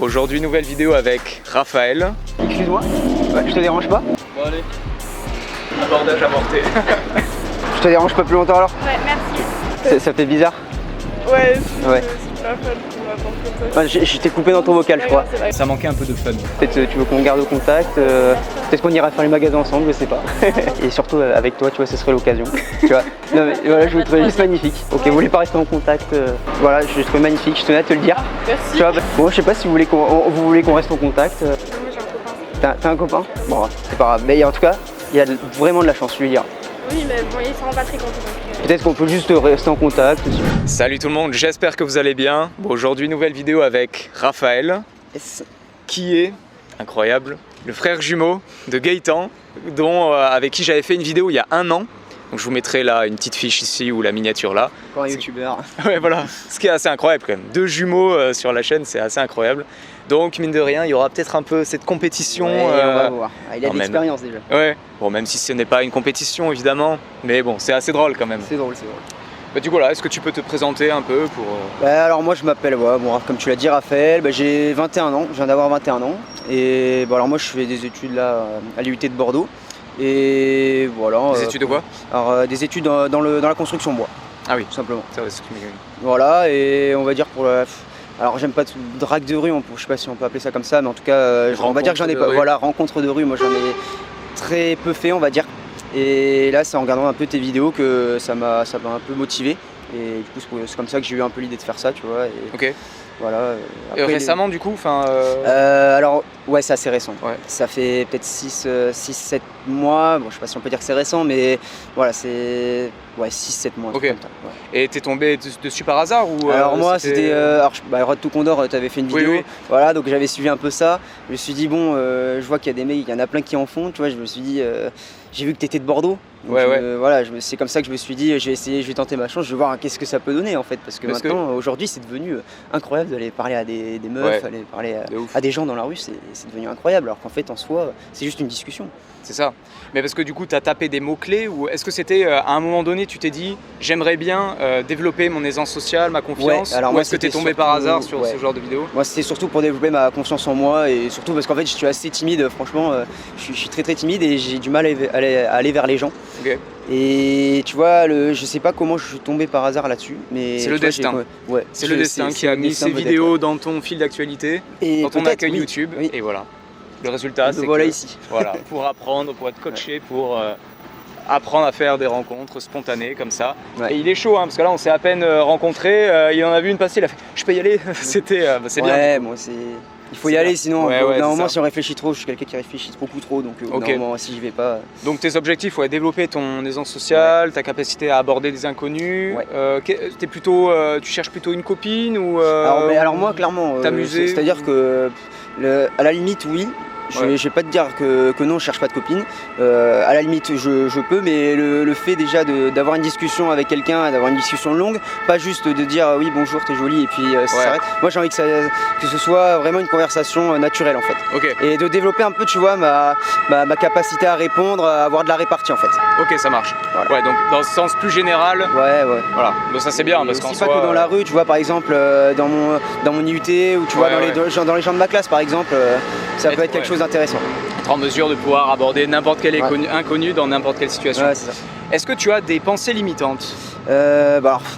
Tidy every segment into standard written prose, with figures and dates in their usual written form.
Aujourd'hui, nouvelle vidéo avec Raphaël. Excuse-moi, je te dérange pas? Bon allez, abordage amorté. Je te dérange pas plus longtemps alors? Ouais, merci. Ça fait bizarre? Ouais, Ouais. c'est pas fun pour m'attendre comme ça. Je t'ai coupé dans ton vocal, je crois. Ça manquait un peu de fun. Peut-être tu veux qu'on garde contact, peut-être qu'on ira faire les magasins ensemble, je sais pas. Et surtout avec toi, tu vois, ce serait l'occasion. Tu vois. Non mais voilà, je vous trouvais juste magnifique. Ok, vous voulez pas rester en contact, voilà, je trouve magnifique, je tenais à te le dire. Merci. Tu vois, bon, je sais pas si vous voulez qu'on reste en contact. Moi j'ai un copain. T'as un copain? Bon, c'est pas grave. Mais en tout cas, il y a vraiment de la chance, je lui dire. Oui, mais bon, il s'en rend pas très compte. Donc, Peut-être qu'on peut juste rester en contact aussi. Salut tout le monde, j'espère que vous allez bien. Bon, aujourd'hui, nouvelle vidéo avec Raphaël, qui est, incroyable, le frère jumeau de Gaëtan, avec qui j'avais fait une vidéo il y a 1 an. Donc je vous mettrai là une petite fiche ici ou la miniature là. Encore un youtubeur. Ouais, voilà, ce qui est assez incroyable quand même. 2 jumeaux sur la chaîne, c'est assez incroyable. Donc mine de rien, il y aura peut-être un peu cette compétition. Ouais, on va voir. Il a de même. l'expérience déjà. Ouais, bon, même si ce n'est pas une compétition évidemment, mais bon, c'est assez drôle quand même. C'est drôle, c'est drôle. Bah, du coup, là, est-ce que tu peux te présenter un peu pour. Alors moi je m'appelle, comme tu l'as dit, Raphaël, j'ai 21 ans, je viens d'avoir 21 ans. Et alors moi je fais des études là à l'IUT de Bordeaux. Et voilà. Des études de quoi? Alors des études dans la construction bois. Ah oui, tout simplement. ça va, c'est ce qui m'est. Voilà, et on va dire pour la. Alors j'aime pas drague de rue, je sais pas si on peut appeler ça comme ça, mais en tout cas on va dire que j'en ai pas. Voilà, rencontre de rue, moi j'en ai très peu fait, on va dire. Et là c'est en regardant un peu tes vidéos que ça m'a un peu motivé. Et du coup c'est comme ça que j'ai eu un peu l'idée de faire ça, tu vois. Et ok. voilà. Après, récemment du coup, alors ouais, c'est assez récent. Ouais. Ça fait peut-être 6-7 mois. Bon, je sais pas si on peut dire que c'est récent, mais voilà, c'est 6-7 mois. Ok. Comme ça, ouais. Et t'es tombé dessus par hasard ou alors moi c'était Road to Condor, t'avais fait une vidéo, oui. Voilà, donc j'avais suivi un peu ça. Je me suis dit bon, je vois qu'il y a des mecs, il y en a plein qui en font, tu vois. Je me suis dit, j'ai vu que t'étais de Bordeaux. Donc voilà, c'est comme ça que je me suis dit, je vais essayer, je vais tenter ma chance, je vais voir qu'est-ce que ça peut donner en fait, parce que maintenant aujourd'hui c'est devenu incroyable d'aller parler à des meufs, aller parler à des gens dans la rue, c'est devenu incroyable, alors qu'en fait en soi c'est juste une discussion. C'est ça. Mais parce que du coup tu as tapé des mots-clés, ou est-ce que c'était à un moment donné tu t'es dit j'aimerais bien développer mon aisance sociale, ma confiance, alors ou est-ce que tu es tombé par hasard sur ce genre de vidéo? Moi c'était surtout pour développer ma confiance en moi, et surtout parce qu'en fait je suis assez timide, franchement je suis très timide et j'ai du mal à aller vers les gens. Okay. Et tu vois, je sais pas comment je suis tombé par hasard là-dessus, mais c'est le destin. C'est le destin qui a mis ces vidéos dans ton fil d'actualité, dans ton accueil YouTube, et voilà. Le résultat, c'est voilà ici. Voilà, pour apprendre, pour être coaché, pour apprendre à faire des rencontres spontanées comme ça. Ouais. Et il est chaud, parce que là, on s'est à peine rencontrés. Il en a vu une passer, il a fait « je peux y aller ». C'était, c'est bien. Ouais, moi c'est. Il faut y aller, sinon normalement si on réfléchit trop, je suis quelqu'un qui réfléchit beaucoup trop, donc normalement si j'y vais pas. Donc tes objectifs, développer ton aisance sociale, ta capacité à aborder des inconnus. Tu cherches plutôt une copine ou alors moi clairement, t'amuser. C'est-à-dire que à la limite oui. Je vais pas te dire que non, je cherche pas de copine. À la limite, je peux, mais le fait déjà d'avoir une discussion avec quelqu'un, d'avoir une discussion longue, pas juste de dire oui bonjour, t'es jolie et puis ça s'arrête. Moi, j'ai envie que ce soit vraiment une conversation naturelle en fait. Okay. Et de développer un peu, tu vois, ma capacité à répondre, à avoir de la répartie en fait. Ok, ça marche. Voilà. Ouais, donc dans ce sens plus général. Ouais. Voilà. Donc ça c'est bien parce qu'en soi. Pas que dans la rue, tu vois, par exemple, dans mon IUT ou tu vois dans les gens de ma classe, par exemple, ça peut être quelque chose d'intéressant. Être en mesure de pouvoir aborder n'importe quel inconnu dans n'importe quelle situation. Ouais, c'est ça. Est-ce que tu as des pensées limitantes?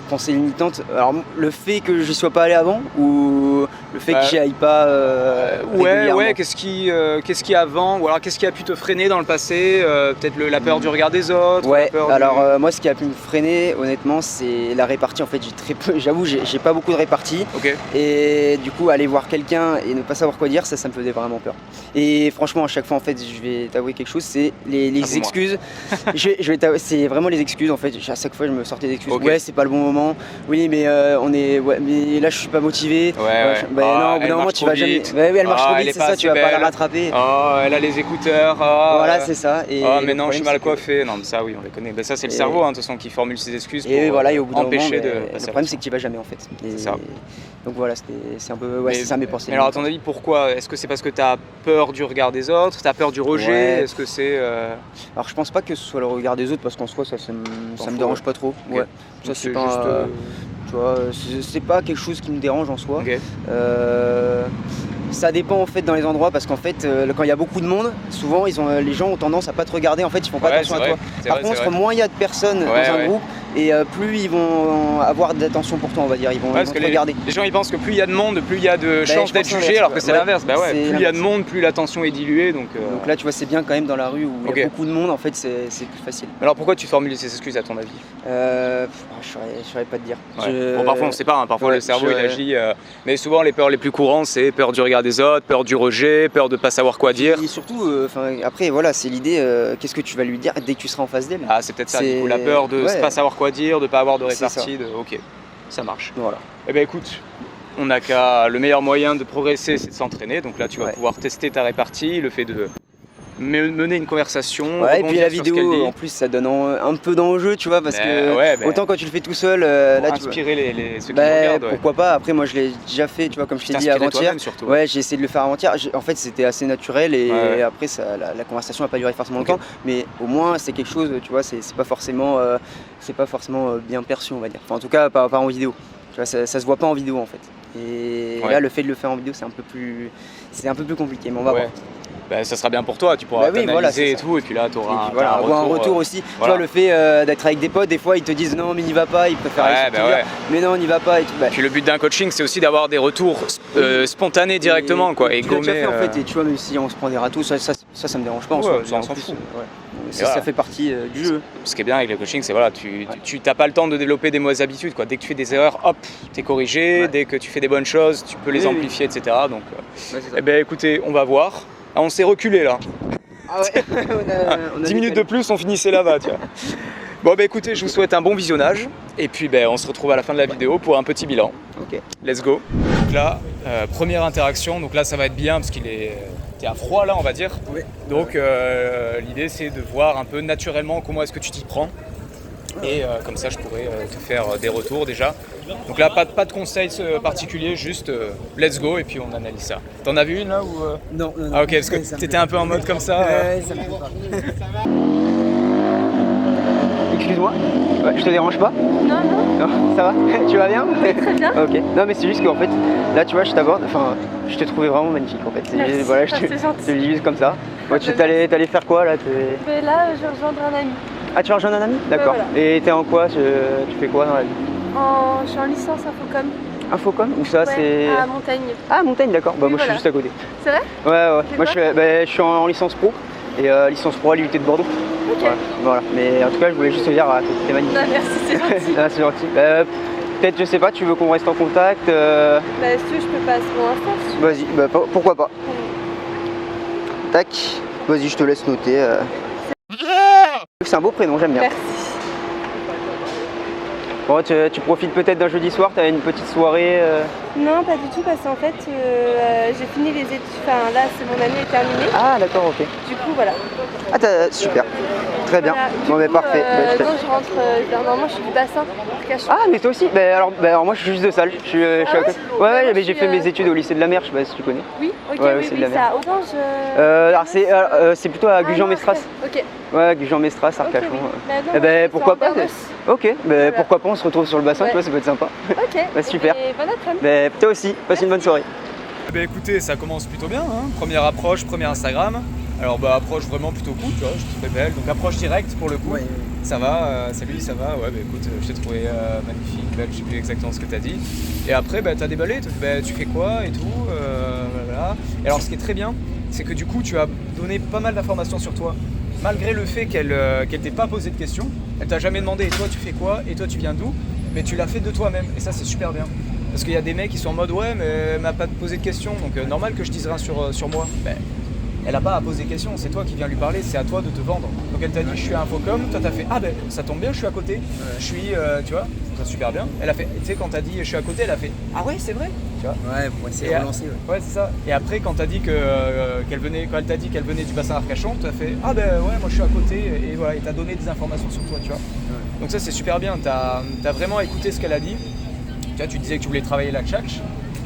Pensées limitantes, alors le fait que j'y sois pas allé avant ou le fait que j'y aille pas régulièrement. Qu'est-ce qui avant, ou alors qu'est-ce qui a pu te freiner dans le passé? Peut-être la peur du regard des autres? Moi ce qui a pu me freiner honnêtement c'est la répartie, en fait j'ai très peu, j'avoue j'ai pas beaucoup de répartie. Et du coup aller voir quelqu'un et ne pas savoir quoi dire, ça me faisait vraiment peur. Et franchement à chaque fois en fait je vais t'avouer quelque chose, c'est les excuses. C'est vraiment les excuses en fait, à chaque fois je me sortais des excuses. Ouais, c'est pas le bon moment. Oui, mais mais là je suis pas motivé. Non, au bout d'un moment tu vas jamais. Elle marche trop vite, c'est ça, tu vas pas la rattraper. Oh, elle a les écouteurs. Voilà, c'est ça. Et mais non, je suis mal coiffé. Non, mais ça, oui, on les connaît. Ça, c'est le cerveau, de toute façon, qui formule ses excuses pour empêcher de. Le problème, c'est que tu vas jamais en fait. C'est ça. Donc voilà, c'est un peu. C'est ça mes pensées. Mais alors, à ton avis, pourquoi? Est-ce que c'est parce que tu as peur du regard des autres? Tu as peur du rejet? Est-ce que c'est. Alors, je pense pas que ce soit le regard des autres parce qu'en soi, ça me dérange pas trop. Ouais. Ça, c'est pas. Tu vois, c'est pas quelque chose qui me dérange en soi. Ça dépend en fait dans les endroits parce qu'en fait quand il y a beaucoup de monde, souvent les gens ont tendance à pas te regarder, en fait ils font pas attention à toi. Par contre moins il y a de personnes dans un groupe et plus ils vont avoir d'attention pour toi, on va dire, ils vont te regarder. Les gens ils pensent que plus il y a de monde, plus il y a de chances d'être jugé, alors que c'est l'inverse. Bah ouais, plus il y a de monde, plus l'attention est diluée. Donc là tu vois c'est bien quand même dans la rue où il y a beaucoup de monde, en fait c'est plus facile. Alors pourquoi tu formules ces excuses à ton avis? Je saurais pas te dire. Bon, parfois on sait pas, hein. Parfois le cerveau il agit, mais souvent les peurs les plus courantes c'est peur du regard des autres, peur du rejet, peur de pas savoir quoi dire. Et surtout, après voilà, c'est l'idée, qu'est-ce que tu vas lui dire dès que tu seras en face d'elle. Ah c'est peut-être ça, du coup, la peur de pas savoir quoi dire, de pas avoir de répartie, ok, ça marche. Voilà. Eh ben écoute, on n'a qu'à, le meilleur moyen de progresser c'est de s'entraîner, donc là tu vas pouvoir tester ta répartie, le fait de mener une conversation. Ouais, et puis la vidéo en plus ça donne un peu d'enjeu, tu vois, parce que autant quand tu le fais tout seul, là tu inspirer ceux qui regardent. Pourquoi pas, après moi je l'ai déjà fait, tu vois, comme je t'ai dit avant-hier. Ouais, j'ai essayé de le faire avant-hier. En fait c'était assez naturel et après la conversation n'a pas duré forcément longtemps, mais au moins c'est quelque chose, tu vois, c'est pas forcément bien perçu, on va dire. Enfin en tout cas pas en vidéo. Tu vois, ça se voit pas en vidéo en fait. Et là le fait de le faire en vidéo c'est un peu plus compliqué, mais on va voir. Bah, ça sera bien pour toi, tu pourras t'analyser et tout, et puis là tu auras un retour aussi. Tu vois, le fait d'être avec des potes, des fois ils te disent non mais n'y va pas, ils préfèrent dire mais non n'y va pas et tout. Puis le but d'un coaching c'est aussi d'avoir des retours spontanés directement, quoi, et gommer. En fait, et tu vois, même si on se prend des râteaux, ça me dérange pas, on s'en fout. Ça fait partie du jeu. Ce qui est bien avec le coaching, c'est voilà, tu n'as pas le temps de développer des mauvaises habitudes, quoi. Dès que tu fais des erreurs, hop, t'es corrigé. Dès que tu fais des bonnes choses, tu peux les amplifier, etc. Donc, eh ben écoutez, on va voir. Ah, on s'est reculé là. Ah ouais. on a 10 minutes de plus, on finissait là-bas, tu vois. Bon bah écoutez, je vous souhaite un bon visionnage et puis on se retrouve à la fin de la vidéo pour un petit bilan. Ok. Let's go. Donc là, première interaction, donc là ça va être bien parce qu'il est à froid là, on va dire. Oui. Donc l'idée c'est de voir un peu naturellement comment est-ce que tu t'y prends. Et comme ça je pourrais te faire des retours déjà. Donc là pas de conseils particuliers, juste let's go et puis on analyse ça. T'en as vu une là ou Non. Ah ok, parce que t'étais un peu en mode comme ça. Ouais, ça me fait pas. Excuse-moi, je te dérange pas? Non. Ça va? Tu vas bien? Très bien. Ok. Non mais c'est juste qu'en fait, là tu vois je t'aborde, enfin je te trouvais vraiment magnifique en fait. Merci. Voilà, je te le dis juste comme ça. Ouais, tu t'allais faire quoi là? Là je vais rejoindre un ami. Ah, tu vas rejoindre un ami? D'accord. Voilà. Et t'es en quoi? Tu fais quoi dans la vie? Je suis en licence Infocom. Infocom? Où ça? C'est à Montaigne. Ah, Montaigne, d'accord. Bah, Oui, moi je suis juste à côté. C'est vrai? Ouais. Moi je suis en licence pro et licence pro à l'UT de Bordeaux. Ok. Voilà. Mais en tout cas, je voulais juste te dire que t'es magnifique. Non, merci, c'est gentil. Ah, c'est gentil. Peut-être, je sais pas, tu veux qu'on reste en contact Si tu veux, je peux passer mon Insta. Vas-y, pourquoi pas. Tac. Vas-y, je te laisse noter. C'est un beau prénom, j'aime bien. Merci. Bon, tu profites peut-être d'un jeudi soir, t'as une petite soirée Non, pas du tout, parce qu'en fait, j'ai fini les études. Enfin, là, c'est mon année est terminée. Ah, d'accord, ok. Du coup, voilà. Ah, super. Très bien. Voilà. Bon, mais parfait. Quand je rentre, normalement, je suis du bassin. Ah, mais toi aussi? Alors moi, je suis juste de salle. Je suis à côté. Ouais, mais j'ai fait mes études au lycée de la Mer, je sais pas si tu connais. Oui, ok, oui, c'est à Audange. C'est plutôt à Gujan-Mestras. Ok. Ouais, Gujan-Mestras, Arcachon. Okay, oui. Pourquoi pas? Ok, voilà. Pourquoi pas, on se retrouve sur le bassin, tu vois, ça peut être sympa. Ok. Super. Et bon après-midi. Toi aussi, passe une bonne soirée. Écoutez, ça commence plutôt bien, hein. Première approche, premier Instagram. Alors approche vraiment plutôt cool, tu vois, je te trouvais belle. Donc approche directe pour le coup. Ouais. Ça va, salut, ça va. Ouais, écoute, je t'ai trouvé magnifique, belle, je sais plus exactement ce que t'as dit. Et après, t'as déballé, tu fais quoi et tout. Voilà. Et alors ce qui est très bien, c'est que du coup, tu as donné pas mal d'informations sur toi. Malgré le fait qu'elle t'ait pas posé de questions, elle t'a jamais demandé et toi tu fais quoi et toi tu viens d'où, mais tu l'as fait de toi-même et ça c'est super bien. Parce qu'il y a des mecs qui sont en mode ouais mais elle m'a pas posé de questions donc normal que je dise rien sur moi. Elle a pas à poser de questions, c'est toi qui viens lui parler, c'est à toi de te vendre. Donc elle t'a dit je suis à Infocom, toi t'as fait ah ça tombe bien je suis à côté, je suis tu vois, ça super bien. Elle a fait, tu sais quand t'as dit je suis à côté, elle a fait ah ouais c'est vrai, tu vois. Ouais, pour essayer de relancer. Ouais c'est ça. Et après quand t'as dit quand elle t'a dit qu'elle venait du bassin Arcachon, t'as fait ah ouais moi je suis à côté et voilà, et t'as donné des informations sur toi, tu vois. Ouais. Donc ça c'est super bien, t'as vraiment écouté ce qu'elle a dit. Tu vois, tu disais que tu voulais travailler la tchatch.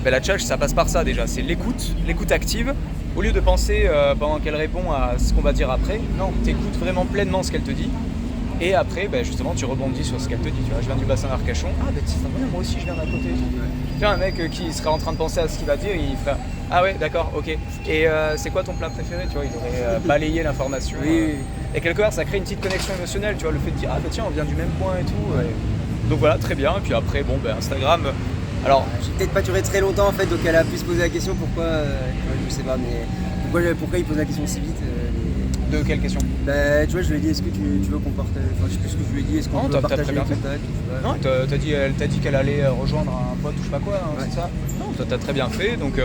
La tchatch ça passe par ça déjà, c'est l'écoute active. Au lieu de penser pendant qu'elle répond à ce qu'on va dire après, non, t'écoutes vraiment pleinement ce qu'elle te dit. Et après, justement, tu rebondis sur ce qu'elle te dit. Tu vois, je viens du bassin d'Arcachon. Ah, c'est vrai, moi aussi je viens d'à côté. Tu vois, un mec qui serait en train de penser à ce qu'il va dire, il ferait ah ouais, d'accord, ok. Et c'est quoi ton plat préféré? Tu vois, il aurait balayé l'information. Oui. Et quelque part, ça crée une petite connexion émotionnelle, tu vois, le fait de dire ah bah tiens, on vient du même coin et tout. Donc voilà, très bien. Et puis après, bon, ben Instagram. Alors, j'ai peut-être pas duré très longtemps en fait, donc elle a pu se poser la question pourquoi, je sais pas, mais pourquoi il pose la question si vite. De quelle question? Bah, tu vois, je lui ai dit est-ce que tu veux qu'on partage, enfin je sais plus ce que je lui ai dit, est-ce qu'on peut partager les contacts. Non, elle t'a dit qu'elle allait rejoindre un pote ou je sais pas quoi, hein, c'est ça? Non, toi t'as très bien fait, donc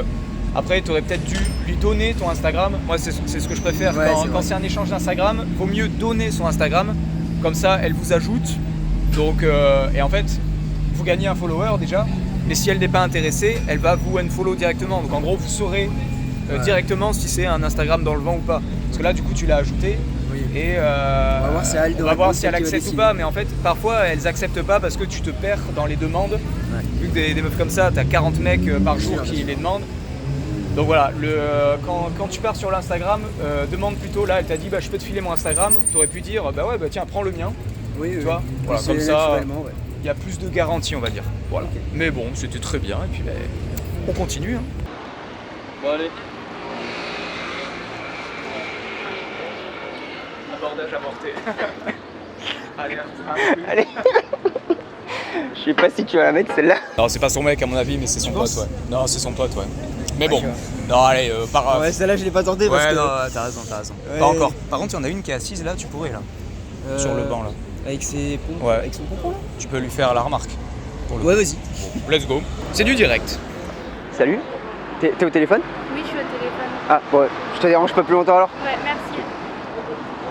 après tu aurais peut-être dû lui donner ton Instagram. Moi c'est ce que je préfère, quand c'est un échange d'Instagram, vaut mieux donner son Instagram, comme ça elle vous ajoute, donc et en fait vous gagnez un follower déjà, mais si elle n'est pas intéressée, elle va vous unfollow directement, donc en gros vous saurez directement si c'est un Instagram dans le vent ou pas. Parce que là du coup tu l'as ajouté et on va voir si elle accepte ou pas, mais en fait parfois elles acceptent pas parce que tu te perds dans les demandes. Vu que des meufs comme ça, t'as 40 mecs par jour qui les demandent. Donc voilà, quand tu pars sur l'Instagram, demande plutôt, là elle t'a dit bah je peux te filer mon Instagram, t'aurais pu dire bah ouais bah tiens prends le mien. Tu vois, voilà, comme ça il y a plus de garantie on va dire. Voilà. Okay. Mais bon c'était très bien et puis on continue. Hein. Bon allez. Abordage avorté. Allez. Je sais pas si tu vas la mettre celle-là. Non, c'est pas son mec à mon avis, mais c'est son pote, ouais. Non, c'est son pote, ouais. Mais bon. Non, allez, ouais, celle-là je l'ai pas tenté parce que. non, t'as raison. Ouais. Pas encore. Par contre, il y en a une qui est assise là, tu pourrais là. Sur le banc là. Avec ses pompes, avec son pompon là. Tu peux lui faire la remarque. Ouais, vas-y. Bon, let's go. C'est du direct. Salut. T'es au téléphone? Oui, je suis au téléphone. Ah, bon, je te dérange pas plus longtemps alors? Ouais, merci.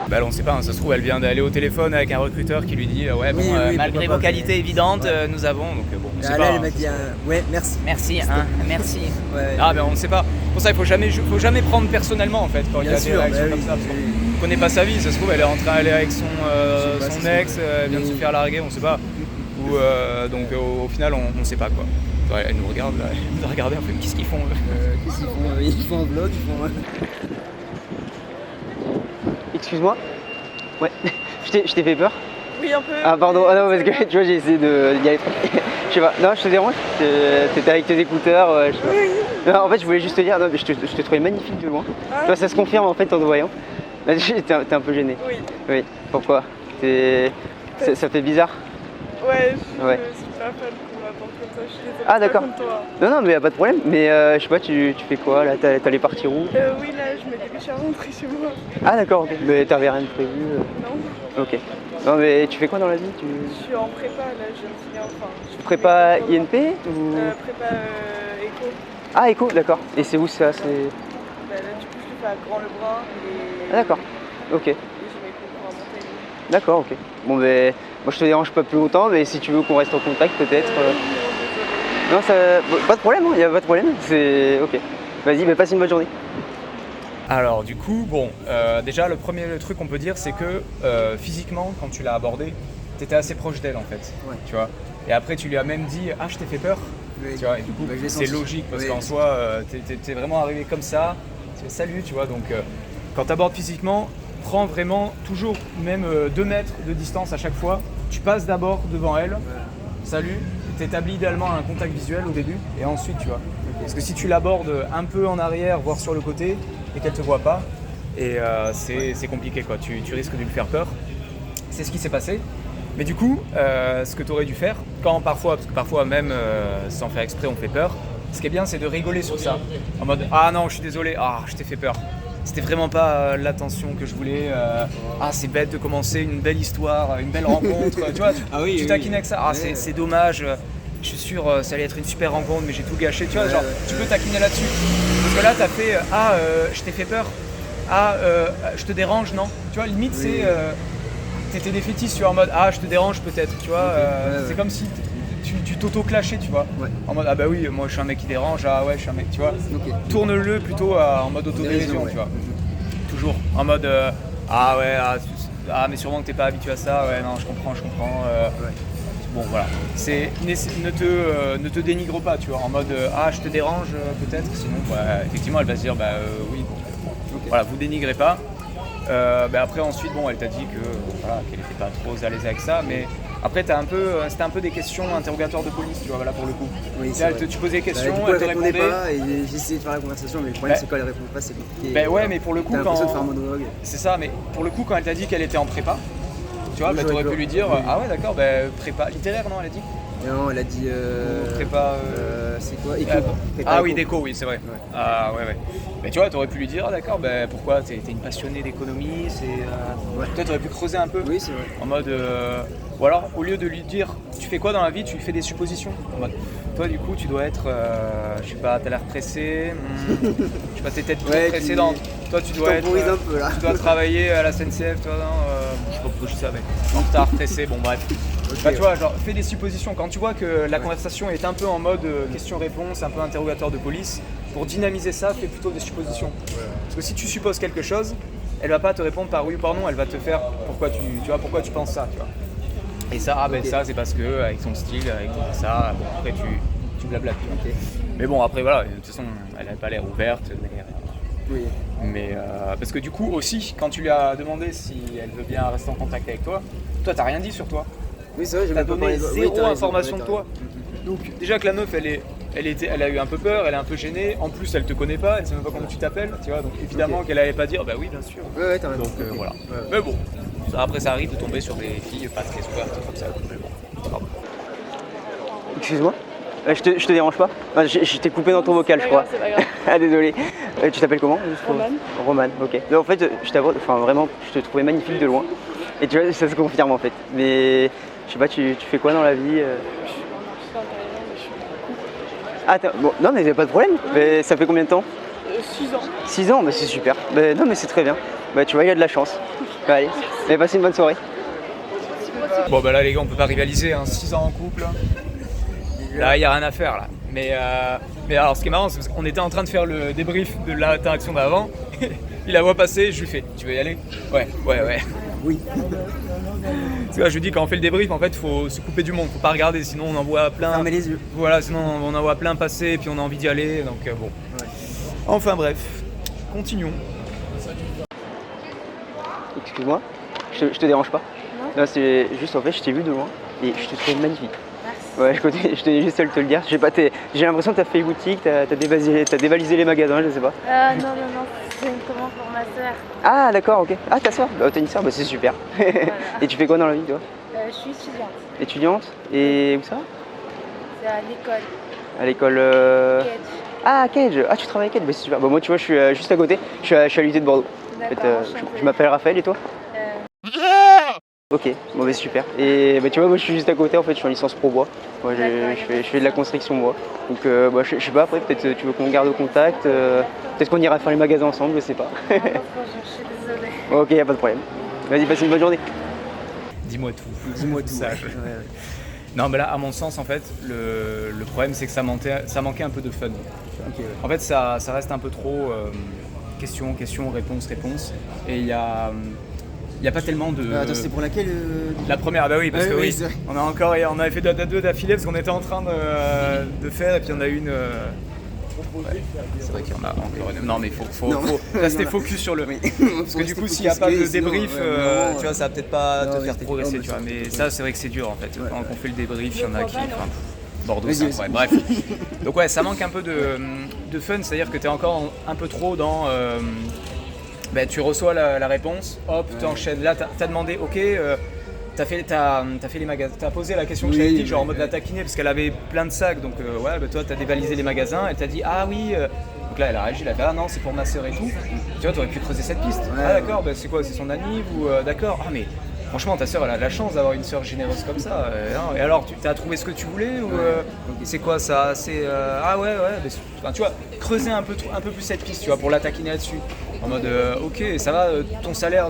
Bah on sait pas, hein, ça se trouve elle vient d'aller au téléphone avec un recruteur qui lui dit ouais bon malgré vos qualités évidentes nous avons donc bon on sait pas. Elle m'a dit ouais merci. Merci hein, merci. Ouais, ah ben on ne sait pas. Pour ça il faut jamais prendre personnellement en fait quand il y a des réactions comme ça. Parce qu'on connaît pas sa vie, ça se trouve elle est en train d'aller avec son ex, elle vient de se faire larguer, on sait pas. Ou donc au final on sait pas quoi. Elle nous regarde là, elle nous a regardé un peu, qu'est-ce qu'ils font Qu'est-ce qu'ils font Ils font un vlog, ils font. Excuse-moi. Ouais. Je t'ai fait peur? Oui, un peu. Ah pardon, ah non parce que tu vois j'ai essayé d'y aller. Je sais pas, non je te dérange? T'étais avec tes écouteurs, Oui. Non, en fait je voulais juste te dire, non, mais je te trouvais magnifique de loin. Ah, tu vois ça se confirme en fait en te voyant. Là t'es un peu gêné. Oui. Oui, pourquoi? Ça fait bizarre? Ouais, je suis pas fan qu'on m'apporte comme ça, je suis désolée. Ah d'accord. Non mais y'a pas de problème, mais je sais pas, tu fais quoi là? T'allais partir où? Oui là je me dépêche à rentrer chez moi. Ah d'accord, ok. Mais t'avais rien de prévu? Non. Ok. Non mais tu fais quoi dans la vie? Je suis en prépa là, je viens de finir, enfin... Prépa INP ou... Prépa éco. Ah éco, d'accord. Et c'est où ça? C'est... Bah, là du coup je le fais à Grand-Lebrun et... Ah d'accord, ok. Et j'ai mes cours à Montpellier. D'accord, ok. Bon ben, moi je te dérange pas plus longtemps, mais si tu veux qu'on reste en contact peut-être... Non, ça... pas de problème, il y a pas de problème, c'est... Ok. Vas-y, mais passe une bonne journée. Alors du coup, bon, déjà le premier truc qu'on peut dire c'est que physiquement, quand tu l'as abordé, tu étais assez proche d'elle en fait, tu vois. Et après tu lui as même dit ah je t'ai fait peur, tu vois. Et du coup c'est logique parce qu'en soi t'es vraiment arrivé comme ça, tu fais salut, tu vois. Donc quand tu abordes physiquement, prends vraiment toujours même 2 mètres de distance à chaque fois. Tu passes d'abord devant elle, salut, t'établis idéalement un contact visuel au début et ensuite tu vois. Parce que si tu l'abordes un peu en arrière, voire sur le côté, et qu'elle te voit pas, et c'est compliqué quoi, tu risques de lui faire peur. C'est ce qui s'est passé. Mais du coup, ce que tu aurais dû faire, parce que parfois même sans faire exprès on fait peur, ce qui est bien c'est de rigoler sur ça. En mode ah non je suis désolé, ah je t'ai fait peur. C'était vraiment pas l'attention que je voulais. Ah c'est bête de commencer une belle histoire, une belle rencontre. Tu vois, tu taquines avec ça. Ah c'est dommage. Je suis sûr ça allait être une super rencontre mais j'ai tout gâché. Tu vois, genre tu peux taquiner là-dessus. Parce que là t'as fait je t'ai fait peur. Je te dérange non. Tu vois limite c'est t'étais défaitiste, tu vois, en mode ah je te dérange peut-être. Tu vois, c'est comme si tu t'auto-clashais, tu vois. En mode ah bah oui moi je suis un mec qui dérange, ah ouais je suis un mec, tu vois. Tourne-le plutôt en mode autodérision, tu vois. Toujours en mode ah ouais mais sûrement que t'es pas habitué à ça, ouais non je comprends. Bon voilà, ne te dénigre pas, tu vois, en mode ah je te dérange peut-être, sinon effectivement elle va se dire bah oui bon. Voilà, vous dénigrez pas. Après ensuite bon elle t'a dit que qu'elle était pas trop à l'aise avec ça, mais Après, c'était un peu des questions interrogatoires de police, tu vois, voilà, pour le coup. Oui, Là, tu posais des questions, elle te répondait pas, et j'ai essayé de faire la conversation, mais le problème c'est quand elle répond pas, c'est compliqué. Ben ouais, mais pour le coup, t'as l'impression de faire un monologue. C'est ça, mais pour le coup, quand elle t'a dit qu'elle était en prépa, tu vois, Oui, t'aurais pu lui dire, ah ouais, d'accord, prépa littéraire, non, elle a dit? Non, elle a dit. Prépa. C'est quoi Éco. Ah oui, d'éco, oui, c'est vrai. Ouais. Ah ouais. Mais tu vois, t'aurais pu lui dire, ah d'accord, pourquoi t'es une passionnée d'économie, Toi, t'aurais pu creuser un peu. Oui, c'est vrai. En mode. Ou alors, au lieu de lui dire, tu fais quoi dans la vie, tu lui fais des suppositions. En mode, toi, du coup, tu dois être. Je sais pas, t'as l'air pressé. Je sais pas, t'es peut-être pressé dans. Toi, tu dois être. Un peu, là. Tu dois travailler à la SNCF, toi, non je sais pas pourquoi je savais. En retard, pressé, bon, bref. Tu vois, genre, fais des suppositions. Quand tu vois que la conversation est un peu en mode question-réponse, un peu interrogatoire de police, pour dynamiser ça, fais plutôt des suppositions. Parce que si tu supposes quelque chose, elle va pas te répondre par oui ou par non, elle va te faire pourquoi pourquoi tu penses ça, tu vois. Et ça, ça c'est parce que avec son style, avec ça, bon, après tu blablates. Mais bon, après voilà, de toute façon, elle n'a pas l'air ouverte, mais parce que du coup aussi, quand tu lui as demandé si elle veut bien rester en contact avec toi, t'as rien dit sur toi. Oui, c'est vrai, j'ai t'as donné zéro information de toi. raison. Donc déjà que la meuf, elle a eu un peu peur, elle est un peu gênée. En plus, elle te connaît pas, elle sait même pas comment tu t'appelles, tu vois. Donc évidemment qu'elle allait pas dire, bah oui, bien sûr. Ouais, t'as raison. Donc voilà. Ouais. Mais bon, après ça arrive de tomber sur des filles pas très ouvertes comme ça. Mais bon. Excuse-moi. Je te dérange pas? Je t'ai coupé dans ton vocal, je crois. C'est pas grave. Ah, désolé. Tu t'appelles comment? Romane. Romane, ok. Mais en fait, je t'avoue, vraiment, je te trouvais magnifique de loin. Et tu vois, ça se confirme en fait. Mais je sais pas, tu fais quoi dans la vie? Ah, bon, non, mais pas de problème. Mais ça fait combien de temps? 6 ans. 6 ans, bah, c'est super. Bah, non, mais c'est très bien. Bah, tu vois, il y a de la chance. Bah, allez, passez une bonne soirée. Bon, bah là, les gars, on peut pas rivaliser, hein. 6 ans en couple. Là, il y a rien à faire là. Mais alors, ce qui est marrant, c'est qu'on était en train de faire le débrief de l'interaction d'avant. Il la voit passer, je lui fais, tu veux y aller? Ouais. Oui. Parce que là, je lui dis, quand on fait le débrief, en fait, il faut se couper du monde, faut pas regarder, sinon on en voit plein. Fermez les yeux. Voilà, sinon on en voit plein passer et puis on a envie d'y aller, donc bon. Ouais. Enfin bref, continuons. Excuse-moi, je te dérange pas? Non, c'est juste en fait, je t'ai vu de loin et je te trouve magnifique. Merci. Ouais, je tenais juste à te le dire. J'ai l'impression que t'as fait boutique, t'as dévalisé les magasins, je sais pas. Non, c'est une commande pour ma soeur. Ah d'accord, ok. Ah ta soeur? Bah, t'as une soeur, bah c'est super. Voilà. Et tu fais quoi dans la vie toi? Je suis étudiante. Étudiante? Et où ça? C'est à l'école. À l'école Cage. Ah Cage. Ah tu travailles à Cage, bah c'est super. Bah moi tu vois je suis juste à côté, je suis à l'UT de Bordeaux. En fait, je m'appelle Raphaël et toi? Ok, bon bah super. Et bah tu vois moi je suis juste à côté en fait, je suis en licence pro bois. Moi je fais de la construction bois. Donc bah, je sais pas, après peut-être tu veux qu'on garde au contact, peut-être qu'on ira faire les magasins ensemble, je sais pas. Je suis désolée. Ok, y a pas de problème. Vas-y, passe une bonne journée. Dis-moi tout. Dis-moi tout. Sage. Ouais. Non mais là à mon sens en fait le problème c'est que ça manquait un peu de fun. Okay, ouais. En fait ça reste un peu trop question, réponse et il y a pas tellement de... Attends, c'était pour laquelle La première, bah oui, parce que oui, vrai. on avait fait deux d'affilée parce qu'on était en train de faire et puis on a eu une... Ouais, c'est vrai qu'il y en a encore une. Non mais faut rester focus sur le... Oui. Parce que du coup s'il n'y a pas de débrief, tu vois, ça va peut-être pas te faire progresser, tu vois. Mais ça c'est vrai que c'est dur en fait. Quand on fait le débrief, il y en a qui... Bordeaux, c'est incroyable. Bref. Donc ouais, ça manque un peu de fun, c'est-à-dire que tu es encore un peu trop dans... tu reçois la réponse, hop, tu enchaînes. Là, t'as demandé, ok, t'as fait les magasins, t'as posé la question que j'avais dit, genre en mode la taquiner, parce qu'elle avait plein de sacs, donc toi, t'as dévalisé les magasins, elle t'a dit, ah oui, donc là, elle a réagi, elle a fait, ah non, c'est pour ma sœur et tout. Tu vois, t'aurais pu creuser cette piste. Ah d'accord, c'est quoi, c'est son anniv ou d'accord, ah mais franchement, ta sœur, elle a de la chance d'avoir une sœur généreuse comme ça. Hein. Et alors, tu as trouvé ce que tu voulais ou c'est quoi ça? C'est ah ouais, enfin, tu vois, creuser un peu plus cette piste, tu vois, pour la taquiner là-dessus. En mode, ok, ça va,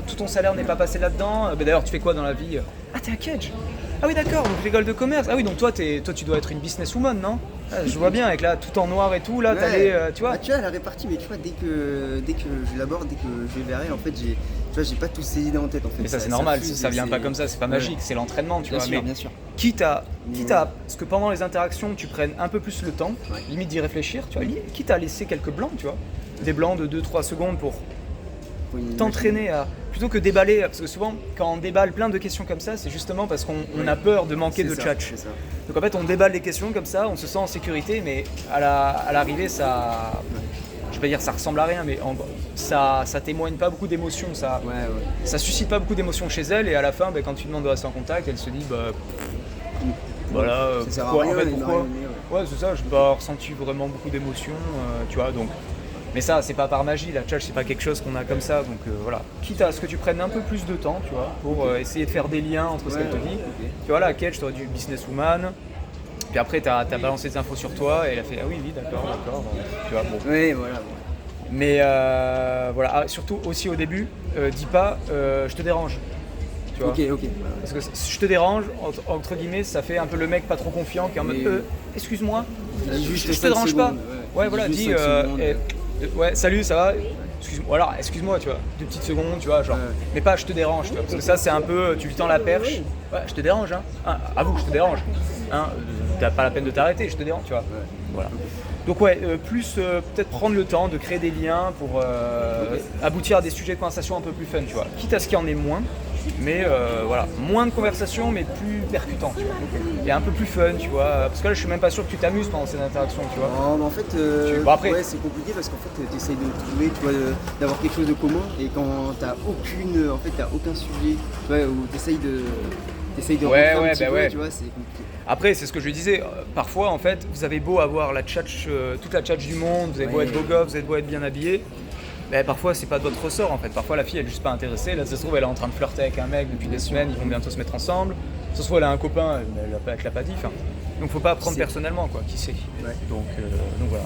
tout ton salaire n'est pas passé là-dedans. D'ailleurs, tu fais quoi dans la vie? Ah, t'es à Cage. Ah oui, d'accord, donc l'école de commerce. Ah oui, donc toi, tu dois être une businesswoman, non? Je vois bien, avec là, tout en noir et tout, là, t'allais, tu vois. Tu vois, elle a réparti, mais tu vois, dès que je l'aborde, dès que je vais vers elle, en fait, j'ai pas tous ces idées en tête, en fait. Mais ça, c'est normal, ça vient pas comme ça, c'est pas magique, c'est l'entraînement, tu vois. Mais bien sûr. Quitte à, parce que pendant les interactions, tu prennes un peu plus le temps, limite d'y réfléchir, tu vois, quitte à laisser quelques blancs, tu vois, des blancs de 2-3 secondes pour t'entraîner plutôt que déballer, parce que souvent quand on déballe plein de questions comme ça, c'est justement parce qu'on a peur de manquer de tchatch. Donc en fait on déballe les questions comme ça, on se sent en sécurité, mais à l'arrivée ça, je vais pas dire ça ressemble à rien, mais ça témoigne pas beaucoup d'émotions, ça suscite pas beaucoup d'émotions chez elle, et à la fin quand tu demandes de rester en contact, elle se dit voilà, pourquoi, en fait, pourquoi ouais c'est ça, je n'ai pas ressenti vraiment beaucoup d'émotions, tu vois, donc. Mais ça, c'est pas par magie, la tchatch, c'est pas quelque chose qu'on a comme ça, donc voilà. Quitte à ce que tu prennes un peu plus de temps, tu vois, pour essayer de faire des liens entre ce qu'elle te dit. Tu vois, là, Ketch, tu aurais du businesswoman, puis après, tu as balancé des infos sur toi, et elle a fait, ah oui, d'accord, tu vois, bon. Oui, voilà. Mais voilà, surtout aussi au début, dis pas, je te dérange. Tu vois. Ok. Parce que je te dérange, entre guillemets, ça fait un peu le mec pas trop confiant qui est en mode, excuse-moi, je te dérange pas. Ouais, voilà, dis, ouais, salut, ça va? Excuse-moi, alors excuse-moi, tu vois, 2 petites secondes, tu vois, genre, mais pas je te dérange, tu vois, parce que ça c'est un peu, tu lui tends la perche, ouais, je te dérange, hein, avoue que je te dérange, hein, t'as pas la peine de t'arrêter, je te dérange, tu vois, voilà. Donc ouais, plus peut-être prendre le temps de créer des liens pour aboutir à des sujets de conversation un peu plus fun, tu vois, quitte à ce qu'il y en ait moins, mais voilà, moins de conversation mais plus percutant, tu vois, et un peu plus fun, tu vois, parce que là je suis même pas sûr que tu t'amuses pendant ces interactions, tu vois. Non, mais en fait, ouais, c'est compliqué parce qu'en fait tu essayes de trouver, tu vois, d'avoir quelque chose de commun, et quand t'as aucun sujet, tu vois, où t'essayes de rentrer un petit peu, tu vois, c'est compliqué. Après, c'est ce que je disais, parfois en fait, vous avez beau avoir toute la tchatch du monde, vous avez beau être beau gosse, vous avez beau être bien habillé, mais parfois c'est pas de votre ressort en fait. Parfois la fille elle est juste pas intéressée, là ça se trouve elle est en train de flirter avec un mec depuis des semaines, ils vont bientôt se mettre ensemble. Ça se trouve elle a un copain, elle l'a pas dit, enfin. Donc faut pas prendre personnellement quoi, qui sait. Donc voilà,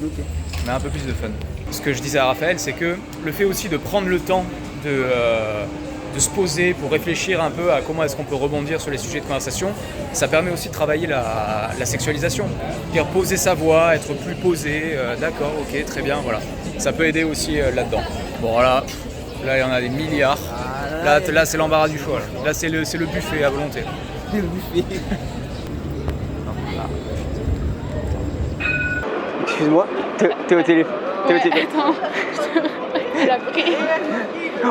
mais un peu plus de fun. Ce que je disais à Raphaël, c'est que le fait aussi de prendre le temps de se poser pour réfléchir un peu à comment est-ce qu'on peut rebondir sur les sujets de conversation, ça permet aussi de travailler la sexualisation. C'est-à-dire poser sa voix, être plus posé, d'accord, ok, très bien, voilà. Ça peut aider aussi là-dedans. Bon voilà, là il y en a des milliards. Là c'est l'embarras du choix. Là c'est le buffet à volonté. Le buffet. Excuse-moi, t'es au téléphone. Attends, elle a pris.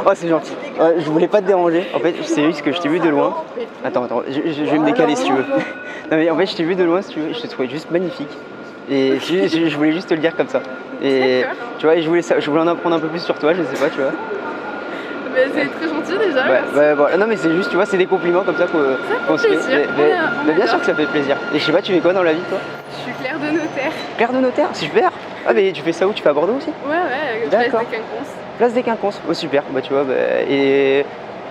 Oh c'est gentil, je voulais pas te déranger, en fait c'est juste que je t'ai vu de loin. Attends, je vais me décaler si tu veux. Non mais en fait je t'ai vu de loin si tu veux, je te trouvais juste magnifique. Et je voulais juste te le dire comme ça. Et tu vois, je voulais en apprendre un peu plus sur toi, je sais pas, tu vois. Mais c'est très gentil déjà. Ouais, voilà. Non mais c'est juste, tu vois, c'est des compliments comme ça qu'on se fait. Mais bien sûr que ça fait plaisir. Et je sais pas, tu fais quoi dans la vie toi? Je suis Claire de Notaire. Claire de Notaire, super. Ah mais tu fais ça où? Tu fais à Bordeaux aussi? Ouais, d'accord. Place des Quinconces. Place des Quinconces, oh super, bah tu vois, et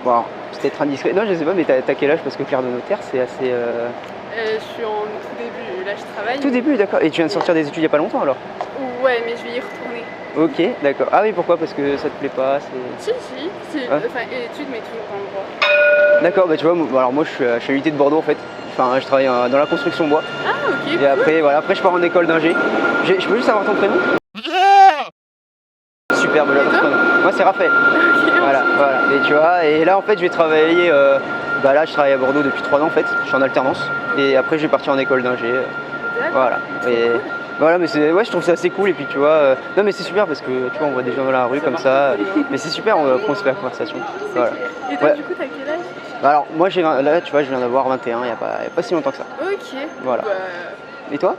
bon, c'est peut-être indiscret, non je sais pas, mais t'as quel âge? Parce que Claire de Notaire c'est assez... Je suis en tout début, là je travaille. Tout début, d'accord, et tu viens de sortir des études il y a pas longtemps alors? Ouais, mais je vais y retourner. Ok, d'accord. Ah oui, pourquoi? Parce que ça te plaît pas? Si, enfin études mais toujours dans le droit. D'accord, bah tu vois, alors moi je suis à l'UT de Bordeaux en fait, enfin je travaille dans la construction bois. Ah ok. Et après, voilà, après je pars en école d'ingé. Je peux juste savoir ton prénom? Superbe, là, moi c'est Raphaël. Okay, voilà. Et tu vois, et là en fait je vais travailler, là je travaille à Bordeaux depuis 3 ans en fait, je suis en alternance. Et après je vais partir en école d'ingé. Voilà. Et voilà, mais je trouve ça assez cool, et puis tu vois, non mais c'est super parce que tu vois on voit des gens dans la rue comme ça, mais c'est super, on se fait la conversation. Voilà. Et toi du coup t'as quel âge? Alors moi là tu vois je viens d'avoir 21, il n'y a pas si longtemps que ça. Ok. Voilà. Et toi?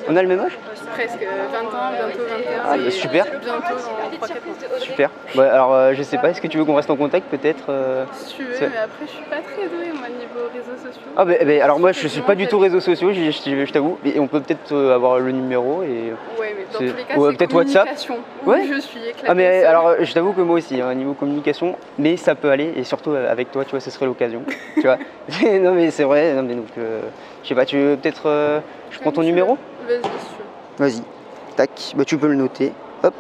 On a le même âge? Presque 20 ans, bientôt 21. Ah bah super. Bientôt dans 3-4 ans. Super. Ouais, alors je sais pas, est-ce que tu veux qu'on reste en contact peut-être Si tu veux, mais après je suis pas très douée moi niveau réseaux sociaux. Ah bah, alors moi je suis pas du tout réseaux sociaux, je t'avoue, et on peut peut-être avoir le numéro et... Ouais mais dans tous les cas c'est peut-être WhatsApp. Ouais. Je suis éclatée. Ah mais alors je t'avoue que moi aussi, niveau communication, mais ça peut aller, et surtout avec toi tu vois ce serait l'occasion. Tu vois. Non mais c'est vrai, non mais donc je sais pas, tu veux peut-être je prends ton numéro? Vas-y si tu veux. Vas-y, tac, bah tu peux le noter, hop,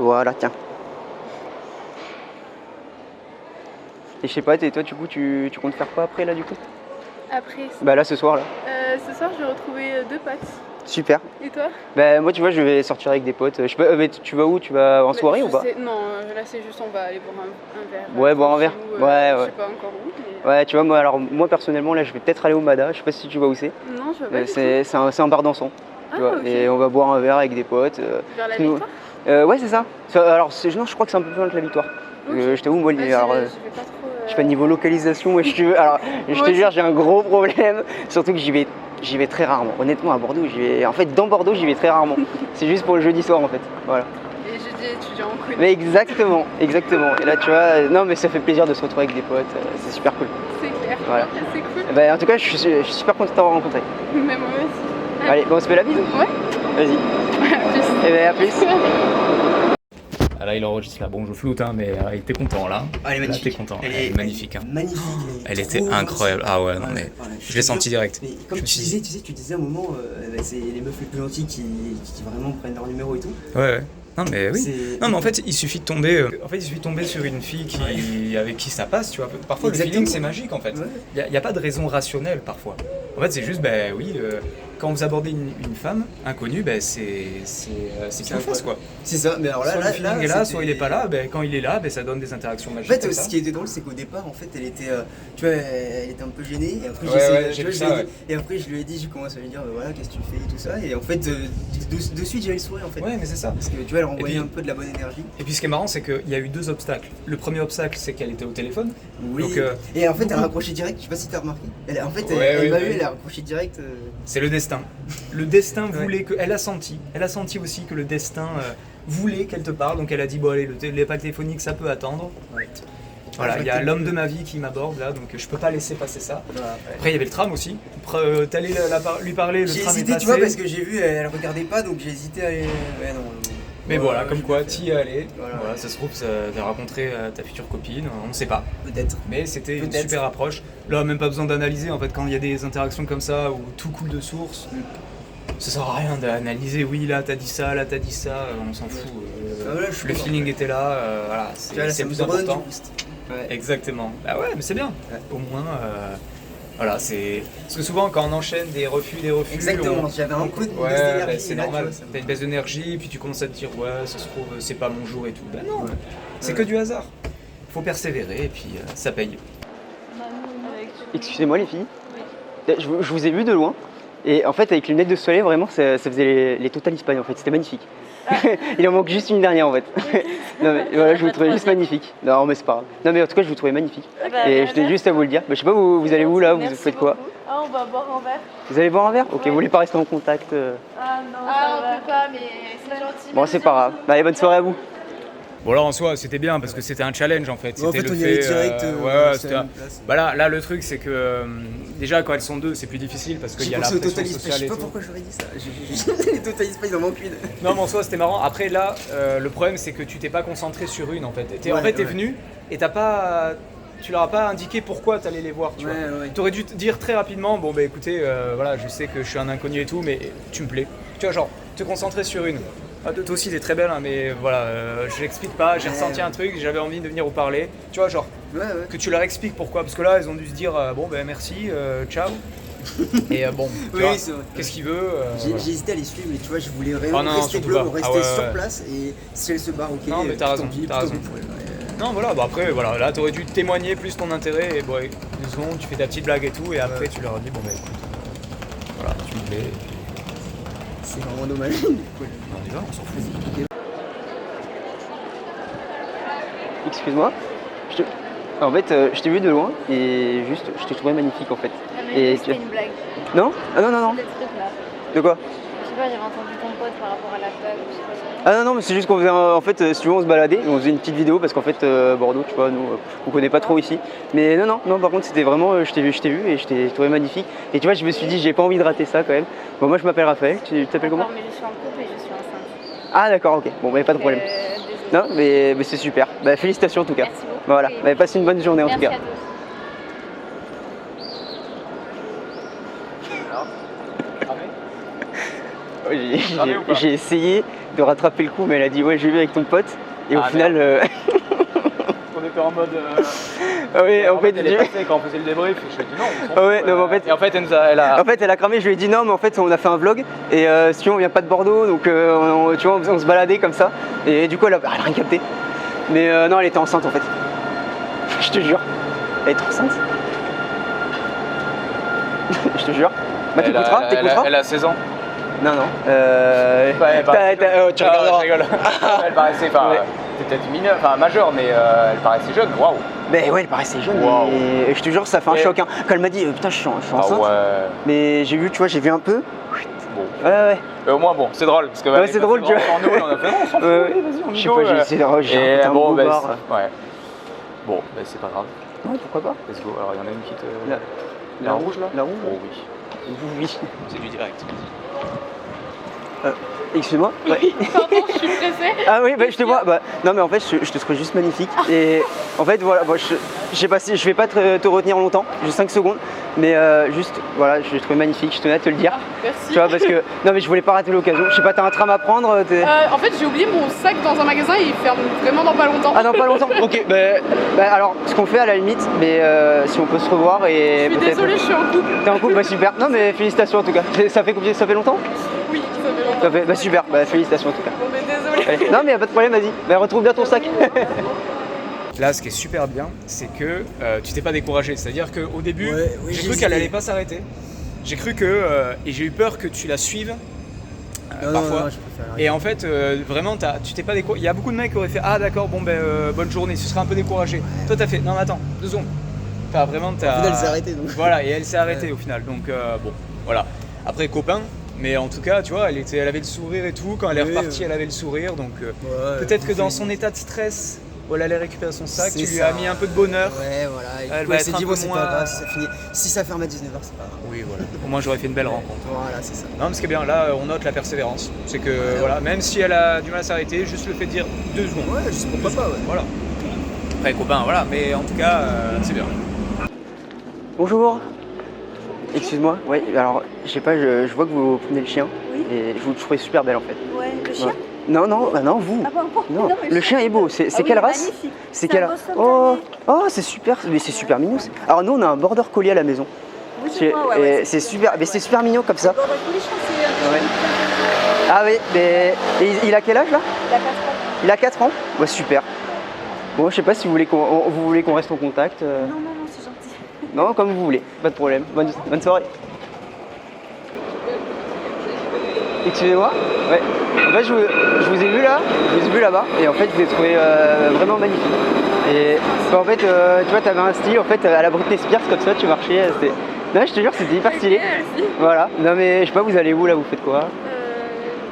voilà, tiens. Et je sais pas, toi du coup tu comptes faire quoi après là du coup? Après bah là ce soir là. Ce soir je vais retrouver 2 potes. Super. Et toi? Bah moi tu vois je vais sortir avec des potes, je sais pas, mais tu vas où? Tu vas en soirée ou pas? Non, là c'est juste on va aller boire un verre. Ouais, boire un verre. Ouais. Je sais pas encore où. Mais... Ouais, tu vois, moi personnellement là je vais peut-être aller au Mada, je sais pas si tu vois où c'est. Non, je vois pas. C'est un bar dansant. Tu vois, okay. Et on va boire un verre avec des potes. Vers la Victoire? Ouais, c'est ça. Alors, non, je crois que c'est un peu plus loin que la Victoire. Okay. Je t'avoue, moi, Ouais, alors, je vais pas trop, je sais pas, niveau localisation, moi, je te jure, j'ai un gros problème. Surtout que j'y vais très rarement. Honnêtement, à Bordeaux, en fait, dans Bordeaux, j'y vais très rarement. C'est juste pour le jeudi soir, en fait. Voilà. Et jeudi étudiant en cool. Mais exactement. Et là, tu vois, non, mais ça fait plaisir de se retrouver avec des potes. C'est super cool. C'est clair. Voilà. C'est cool. Bah, en tout cas, je suis super content de t'avoir rencontré. Mais moi aussi. Allez, bon, on se fait la bise. Ouais. Vas-y. À plus. Et ben, à plus. Ah là il enregistre là, bon je floute hein, mais il était content là. Ah, elle est magnifique. Là, t'es content, elle est magnifique. Hein. Magnifique. Elle était incroyable. Ah ouais non mais je l'ai senti direct. Mais comme tu disais à un moment, c'est les meufs les plus gentilles qui vraiment prennent leur numéro et tout. Ouais. Non mais oui. Non mais en fait il suffit de tomber sur une fille avec qui ça passe, tu vois. Parfois le feeling c'est magique en fait. Il y a pas de raison rationnelle parfois. En fait c'est juste quand vous abordez une femme inconnue, c'est en face quoi. C'est ça, mais alors soit le feeling est là, soit il est pas là, quand il est là, ça donne des interactions magiques. En fait, ce qui était drôle, c'est qu'au départ, en fait, elle était, tu vois, elle était un peu gênée. Et après, je lui ai dit, je commence à lui dire, voilà, qu'est-ce que tu fais et tout ça. Et en fait, de suite, j'avais le sourire en fait. Ouais, mais c'est ça. Parce que tu vois, elle renvoyait un peu de la bonne énergie. Et puis ce qui est marrant, c'est qu'il y a eu 2 obstacles. Le premier obstacle, c'est qu'elle était au téléphone. Oui. Donc, et en fait, elle a raccroché direct. Je sais pas si t'as remarqué. Elle a raccroché direct. C'est le destin. Le destin voulait que. Elle a senti aussi que le destin voulait qu'elle te parle. Donc elle a dit bon allez, les packs téléphoniques ça peut attendre. Ouais. Voilà, il y a l'homme de ma vie qui m'aborde là, donc je peux pas laisser passer ça. Après il y avait le tram aussi. T'allais lui parler, le tram est passé. J'ai hésité, tu vois, parce que j'ai vu, elle regardait pas, donc j'ai hésité à aller. Ouais, non. Mais voilà, comme quoi, t'y es allé. Voilà, ça se trouve, t'as rencontré ta future copine, on ne sait pas. Peut-être. Mais c'était une super approche. Là, même pas besoin d'analyser en fait, quand il y a des interactions comme ça où tout coule de source. Ça sert à rien d'analyser, oui là t'as dit ça, on s'en fout. Le feeling était là, voilà, c'est le plus important. Exactement. Bah ouais, mais c'est bien. Au moins, voilà, c'est. Parce que souvent quand on enchaîne des refus. Exactement, j'avais un coup de baisse d'énergie. C'est normal, t'as une baisse d'énergie, puis tu commences à te dire, ouais, ça se trouve, c'est pas mon jour et tout. Bah non, c'est que du hasard. Faut persévérer et puis ça paye. Excusez-moi les filles, je vous ai vu de loin. Et en fait, avec les lunettes de soleil, vraiment, ça faisait les Total Espagne en fait, c'était magnifique. Il en manque juste une dernière en fait. Non mais voilà, je vous trouvais juste magnifique. Non mais c'est pas grave. Non mais en tout cas, je vous trouvais magnifique. Et je tenais juste à vous le dire. Je sais pas, vous allez où là, vous faites quoi? Ah, on va boire un verre. Vous allez boire un verre? Ok, vous voulez pas rester en contact? Ah non, on peut pas, mais c'est gentil. Bon, c'est pas grave. Allez, bonne soirée à vous. Bon alors en soi c'était bien parce que c'était un challenge en fait. En fait on y allait direct. Là le truc c'est que déjà quand elles sont 2 c'est plus difficile parce qu'il y a la pression sociale et tout. Je sais pas pourquoi j'aurais dit ça. Les Total Espagne il en manque une. Non mais en soi c'était marrant. Après là le problème c'est que tu t'es pas concentré sur une en fait. T'es venu et tu leur as pas indiqué pourquoi t'allais les voir. Tu vois. T'aurais dû te dire très rapidement bon bah écoutez voilà je sais que je suis un inconnu et tout mais tu me plais. Tu vois genre te concentrer sur une. Ah, toi aussi t'es très belle hein, mais voilà je l'explique pas, j'ai ressenti un truc, j'avais envie de venir vous parler, tu vois genre que tu leur expliques pourquoi, parce que là elles ont dû se dire bon ben merci, ciao et bon qu'est-ce qu'il veut j'ai hésité à les suivre mais tu vois je voulais vraiment rester sur place et si elle se barre ok. Non mais t'as raison. Non voilà après voilà là t'aurais dû témoigner plus ton intérêt et bon 2 secondes tu fais ta petite blague et tout et après tu leur dis bon bah écoute voilà tu me plais. C'est vraiment dommage. On y va, on s'en fout. Excuse-moi. En fait, je t'ai vu de loin et juste, je t'ai trouvé magnifique en fait. Ah mais c'était une blague. Non? Ah non. Le truc là. De quoi? Je sais pas, j'avais entendu ton pote par rapport à la blague ou je sais pas. Ah non mais c'est juste qu'on faisait en fait si tu veux on se baladait, on faisait une petite vidéo parce qu'en fait Bordeaux tu vois nous on connaît pas trop ici. Mais non par contre c'était vraiment je t'ai vu et je t'ai trouvé magnifique. Et tu vois je me suis dit j'ai pas envie de rater ça quand même. Bon moi je m'appelle Raphaël, tu t'appelles comment? Mais je suis en couple et je suis enceinte. Ah d'accord ok, bon bah pas de problème. Non mais c'est super, bah félicitations en tout cas. Merci beaucoup. Voilà, bah, passe une bonne journée en tout cas. J'ai essayé de rattraper le coup mais elle a dit ouais j'ai vu avec ton pote et au final on était en mode ah oui en fait elle est passée quand on faisait le débrief et je lui ai dit non, ouais, non en fait, et en fait elle a cramé, je lui ai dit non mais en fait on a fait un vlog et si on vient pas de Bordeaux donc tu vois on se baladait comme ça et du coup elle a rien capté mais non elle était enceinte en fait je te jure elle est enceinte je te jure bah t'écouteras elle a 16 ans. Non. Tu regardes, je rigole. Elle paraissait, t'es peut-être mineure, majeure, mais elle paraissait jeune, waouh. Ben ouais, elle paraissait jeune, et je te jure, ça fait un choc. Hein. Quand elle m'a dit, putain, je suis enceinte, mais j'ai vu, tu vois, j'ai vu un peu. Bon. Ouais. Au moins, bon, c'est drôle. Parce que, c'est drôle, tu vois. On a fait, on s'en fout, vas-y, on je sais pas, j'ai essayé de ranger un bon bar. Ouais. Bon, c'est pas grave. Ouais, pourquoi pas. Let's go. Alors, il y en a une petite. La rouge, là. La rouge. Oh oui. Oui. C'est du direct. Excuse-moi. Oui, pardon, je suis pressée. Ah oui, je te vois. Non, mais en fait, je te trouve juste magnifique. Et en fait, voilà, je sais pas si je vais pas te retenir longtemps, juste 5 secondes, mais juste, voilà, je te trouve magnifique. Je tenais à te le dire. Merci. Tu vois, parce que non, mais je voulais pas rater l'occasion. Je sais pas, t'as un tram à prendre. En fait, j'ai oublié mon sac dans un magasin et il ferme vraiment dans pas longtemps. Ah, dans pas longtemps. Ok. Alors, ce qu'on fait à la limite, mais si on peut se revoir et. Je suis désolée, je suis en couple. T'es en couple, bah super. Non, mais félicitations en tout cas. Ça fait longtemps? Oui, ça fait longtemps. Super, félicitations en tout cas. Bon, mais désolé. Non, mais y a pas de problème, vas-y. Retrouve bien ton sac. Là, ce qui est super bien, c'est que tu t'es pas découragé. C'est-à-dire qu'au début, j'ai cru qu'elle allait pas s'arrêter. J'ai cru que. Et j'ai eu peur que tu la suives. Parfois. Non, je préfère. Et en fait, vraiment, tu t'es pas découragé. Il y a beaucoup de mecs qui auraient fait ah, d'accord, bon, bonne journée. Ce serait un peu découragé. Toi, t'as fait non, mais attends, 2 secondes. Vraiment, Elle s'est arrêtée. Donc. Voilà, et elle s'est arrêtée au final. Donc, bon, voilà. Après, copain. Mais en tout cas, tu vois, elle avait le sourire et tout. Quand elle est repartie, elle avait le sourire. Donc peut-être que dans son état de stress, où elle allait récupérer son sac, tu lui as mis un peu de bonheur. Ouais, voilà. Elle s'est dit, bon, c'est pas grave, si ça finit. Si ça ferme à 19h, c'est pas grave. Oui, voilà. Au moins, j'aurais fait une belle rencontre. Voilà, c'est ça. Non, mais ce qui est bien, là, on note la persévérance. C'est que, voilà, même si elle a du mal à s'arrêter, juste le fait de dire 2 secondes. Ouais, juste pourquoi pas, ouais. Voilà. Après, copain, voilà. Mais en tout cas, c'est bien. Bonjour. Excuse-moi, ouais, alors je sais pas, je vois que vous prenez le chien. Oui. Et je vous trouvez super belle en fait. Ouais, le chien. Non, vous. Ah bon, Non, le chien est beau. C'est quelle race? C'est quelle race? Oh, c'est super, mais c'est super mignon. Alors nous on a un border collie à la maison. Oui, c'est super, mais c'est super mignon comme ça. Border collie, je pense que c'est. Ah oui, mais il a quel âge là? Il a 4 ans. Il a 4 ans? Ouais, super. Bon, je sais pas si vous voulez qu'on reste en contact. Non, c'est gentil. Non, comme vous voulez, pas de problème. Bonne soirée. Excusez-moi. Ouais. En fait, je vous ai vu là, là-bas, et en fait, je vous ai trouvé vraiment magnifique. Et en fait, tu vois, t'avais un style, en fait, à la Britney Spears, comme ça, tu marchais. Non, je te jure, c'était hyper stylé. Merci. Voilà. Non, mais je sais pas, vous allez où là, vous faites quoi? Bah,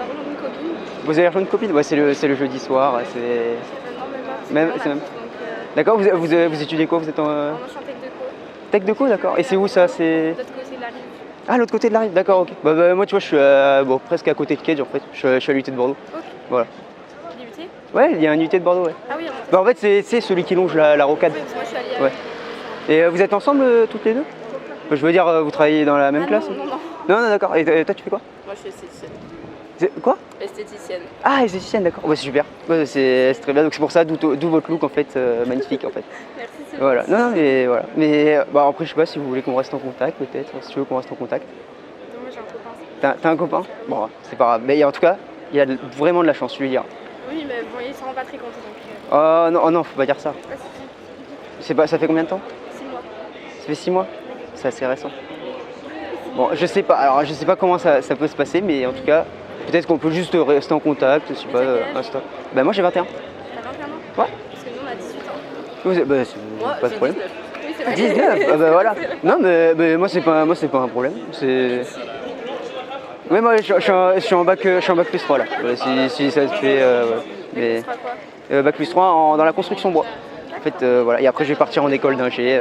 rejoindre une copine. Vous allez rejoindre une copine? Ouais, c'est le jeudi soir. C'est même. D'accord. Vous étudiez quoi? Vous êtes en. Moi, je suis en tech de co. Tech de co, d'accord. Et c'est où ça? C'est. De l'autre côté de la rive. Ah, l'autre côté de la rive, d'accord, ok. Moi, tu vois, je suis presque à côté de Cage en fait. Je suis à l'UT de Bordeaux. Ok. Voilà. l'UT? Ouais, il y a un UT de Bordeaux, ouais. Ah oui, En fait, c'est celui qui longe la rocade. Oui, parce que moi, je suis alliée. Ouais. Et vous êtes ensemble toutes les deux? Je veux dire, vous travaillez dans la même classe? Non. Non, d'accord. Et toi, tu fais quoi? Moi, je suis esthéticienne. Quoi? Esthéticienne. Ah, esthéticienne, d'accord. Ouais, c'est super. Ouais, c'est très bien. Donc c'est pour ça, d'où votre look en fait, magnifique en fait. Merci, c'est Voilà. Non, mais voilà. Mais après, je sais pas si vous voulez qu'on reste en contact, peut-être. Si tu veux qu'on reste en contact. Non, moi, j'ai un copain. T'as un copain? Bon, c'est pas grave. Mais en tout cas, il y a vraiment de la chance, je lui dire. Oui, mais bon, il s'en rend pas très compte donc. Oh non, faut pas dire ça. Ah, si. Ça fait combien de temps? 6 mois. Ça fait 6 mois? C'est assez récent. Bon, je sais pas. Alors, je sais pas comment ça peut se passer, mais en tout cas, peut-être qu'on peut juste rester en contact. Je sais pas. Bah moi j'ai 21. T'as 21 ans? Ouais. Parce que nous, on a 18 ans. Bah, c'est pas de problème. 19. Oui, c'est vrai. 19. Ah bah voilà. Non, mais moi c'est pas un problème. C'est. Ouais, moi je suis en bac plus 3 là. Si ça te fait. Mais. Bac plus 3 dans la construction bois. En fait, voilà. Et après je vais partir en école d'ingé.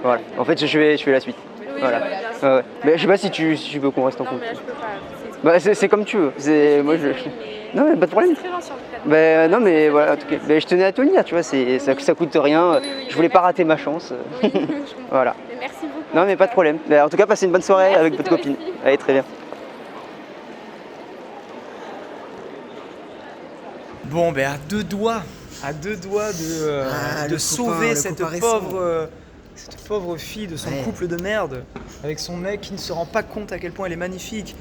Voilà. En fait, je fais la suite. Oui, Voilà. Ouais. Mais je sais pas si tu veux qu'on reste en Non, contact. mais là, je peux pas. Bah c'est comme tu veux. Moi je. Non mais pas de problème. C'est très gentil en tout cas. Non mais voilà, en tout cas, je tenais à te le dire, tu vois, ça coûte rien. Je voulais pas rater ma chance. Oui, je comprends. Voilà. Mais merci beaucoup. Non mais pas de problème. En tout cas, passez une bonne soirée Merci, avec votre toi copine. aussi. Allez, très bien. Bon, à deux doigts de sauver cette pauvre fille de son couple de merde avec son mec qui ne se rend pas compte à quel point elle est magnifique.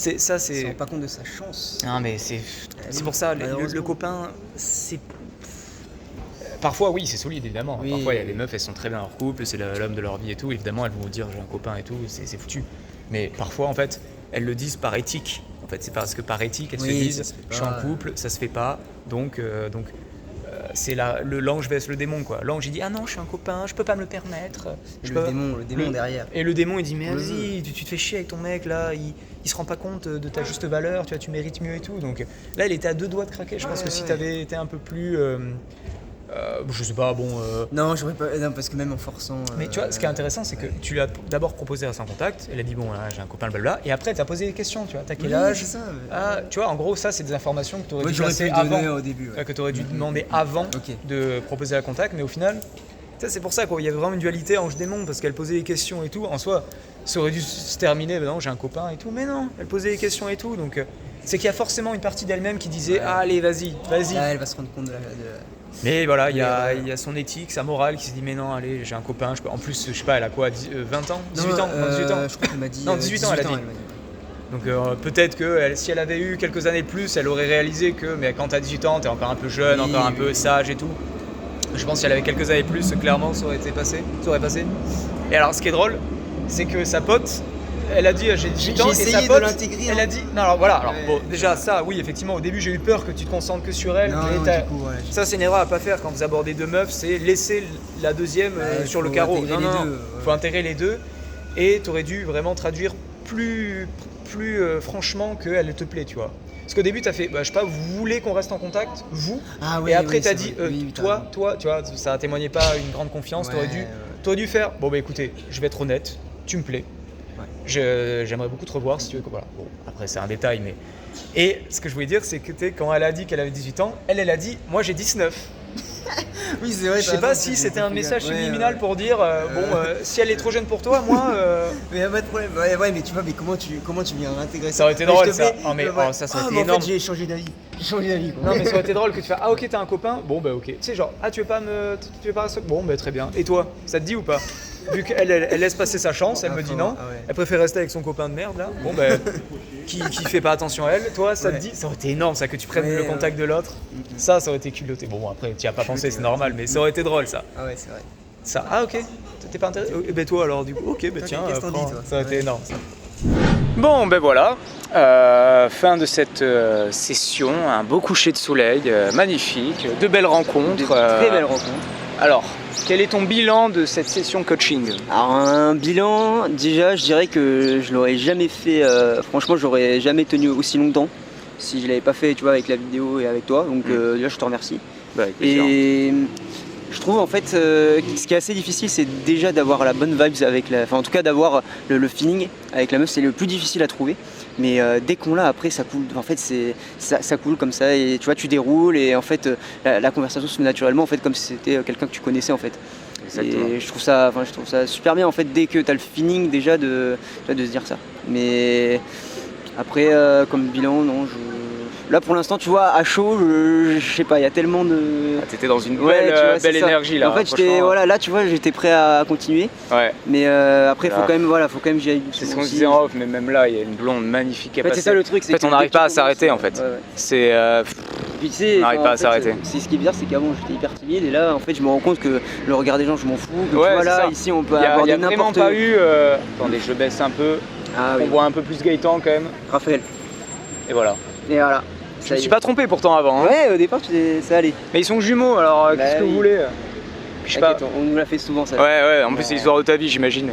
Il se rend pas compte de sa chance. Non mais c'est pour ça, le copain, c'est... Parfois oui, c'est solide évidemment. Oui. Parfois il y a les meufs, elles sont très bien en couple, c'est l'homme de leur vie et tout. Évidemment elles vont vous dire j'ai un copain et tout, c'est foutu. Mais parfois en fait, elles le disent par éthique. En fait, c'est parce que par éthique, elles se disent je suis en couple, ça se fait pas, donc c'est le l'ange vs le démon quoi. L'ange il dit ah non, je suis un copain, je peux pas me le permettre. Le démon derrière. Et le démon il dit mais vas-y, tu te fais chier avec ton mec là, il se rend pas compte de ta juste valeur, tu mérites mieux et tout. Donc là, il était à 2 doigts de craquer. Je pense que si t'avais été un peu plus je sais pas, bon. Non, j'aurais pas. Non, parce que même en forçant. Mais tu vois, ce qui est intéressant, c'est que tu lui as d'abord proposé à sans contact. Elle a dit bon, là, j'ai un copain, blabla. Et après, t'as posé des questions. Tu vois, t'as quel âge? C'est ça. Ah, tu vois, en gros, ça, c'est des informations que t'aurais dû passer avant. Au début. Que t'aurais dû demander avant de proposer à contact. Mais au final, c'est pour ça qu'il y avait vraiment une dualité ange-démon parce qu'elle posait des questions et tout. En soi, ça aurait dû se terminer. Ben non, j'ai un copain et tout. Mais non, elle posait des questions et tout. Donc, c'est qu'il y a forcément une partie d'elle-même qui disait allez, vas-y. Là, elle va se rendre compte de Mais voilà, il y a son éthique, sa morale qui s'est dit mais non, allez, j'ai un copain, en plus, je sais pas, elle a quoi, 20 ans 18 ans 18 ans Je crois qu'elle m'a dit. Non, 18 ans, elle a dit. Donc peut-être que si elle avait eu quelques années de plus, elle aurait réalisé que mais quand t'as 18 ans, t'es encore un peu jeune, encore un peu sage et tout. Je pense que si elle avait quelques années de plus, clairement, ça aurait passé. Et alors, ce qui est drôle, c'est que sa pote, elle a dit j'ai 18 ans et sa pote, elle a dit non alors voilà alors bon déjà ça oui effectivement au début j'ai eu peur que tu te concentres que sur elle mais ça c'est une erreur à pas faire quand vous abordez 2 meufs, c'est laisser la deuxième sur le carreau. Non, faut intégrer les deux et t'aurais dû vraiment traduire plus franchement qu'elle te plaît, tu vois. Parce qu'au début t'as fait je sais pas, vous voulez qu'on reste en contact vous et après t'as dit toi tu vois, ça témoignait pas une grande confiance. T'aurais dû faire bon écoutez, je vais être honnête, tu me plais. J'aimerais beaucoup te revoir si tu veux. Voilà. Bon, après c'est un détail mais... Et ce que je voulais dire c'est que quand elle a dit qu'elle avait 18 ans, elle a dit moi j'ai 19. Oui c'est vrai. Je sais pas si c'était un message subliminal pour dire si elle est trop jeune pour toi, moi... Mais y a pas de problème. Mais tu vois, mais comment tu viens intégrer ça? Ça aurait été drôle ça. Ça aurait été énorme. En fait j'ai changé d'avis. Non mais ça aurait été drôle que tu fasses ah ok t'as un copain, bon ok. Tu sais genre tu veux pas bon très bien. Et toi, ça te dit ou pas? Vu qu'elle laisse passer sa chance, elle me dit non. Elle préfère rester avec son copain de merde là. Bon qui fait pas attention à elle. Toi ça te dit, ça aurait été énorme ça que tu prennes le contact de l'autre. Ça aurait été culotté. Bon après tu y as pas pensé, c'est normal, mais ça aurait été drôle ça. Ah ouais c'est vrai. Ça ok. T'es pas intéressé? Ben toi alors du coup ok tiens. Ça aurait été énorme ça. Bon voilà. Fin de cette session, un beau coucher de soleil, magnifique, de belles rencontres. De très belles rencontres. Alors, quel est ton bilan de cette session coaching? Alors un bilan, déjà je dirais que je l'aurais jamais fait, franchement j'aurais jamais tenu aussi longtemps si je l'avais pas fait tu vois avec la vidéo et avec toi, donc déjà je te remercie. Et je trouve en fait ce qui est assez difficile c'est déjà d'avoir la bonne vibes avec en tout cas d'avoir le feeling avec la meuf, c'est le plus difficile à trouver. Mais dès qu'on l'a après ça coule, en fait ça coule comme ça et tu vois tu déroules et en fait la conversation se fait naturellement en fait comme si c'était quelqu'un que tu connaissais en fait. Exactement. Et je trouve ça super bien en fait dès que tu as le feeling déjà de se dire ça. Mais après comme bilan non là pour l'instant tu vois à chaud je sais pas, il y a tellement de... t'étais dans une belle énergie là. En fait là tu vois j'étais prêt à continuer. Mais après faut quand même j'y aille. C'est ce qu'on disait en off, mais même là il y a une blonde magnifique à passer. C'est ça le truc, en fait on n'arrive pas à s'arrêter en fait. C'est on n'arrive pas à s'arrêter. C'est ce qui est bizarre, c'est qu'avant j'étais hyper timide et là en fait je me rends compte que le regard des gens je m'en fous. Voilà ici on peut aborder n'importe. Il n'y a vraiment pas eu attendez je baisse un peu. On voit un peu plus Gaëtan quand même. Raphaël. Et voilà. Je me suis pas trompé pourtant avant. Ouais, au départ ça allait. Mais ils sont jumeaux alors qu'est-ce que vous voulez? Je sais pas. On nous l'a fait souvent ça. Ouais, en plus c'est l'histoire de ta vie j'imagine.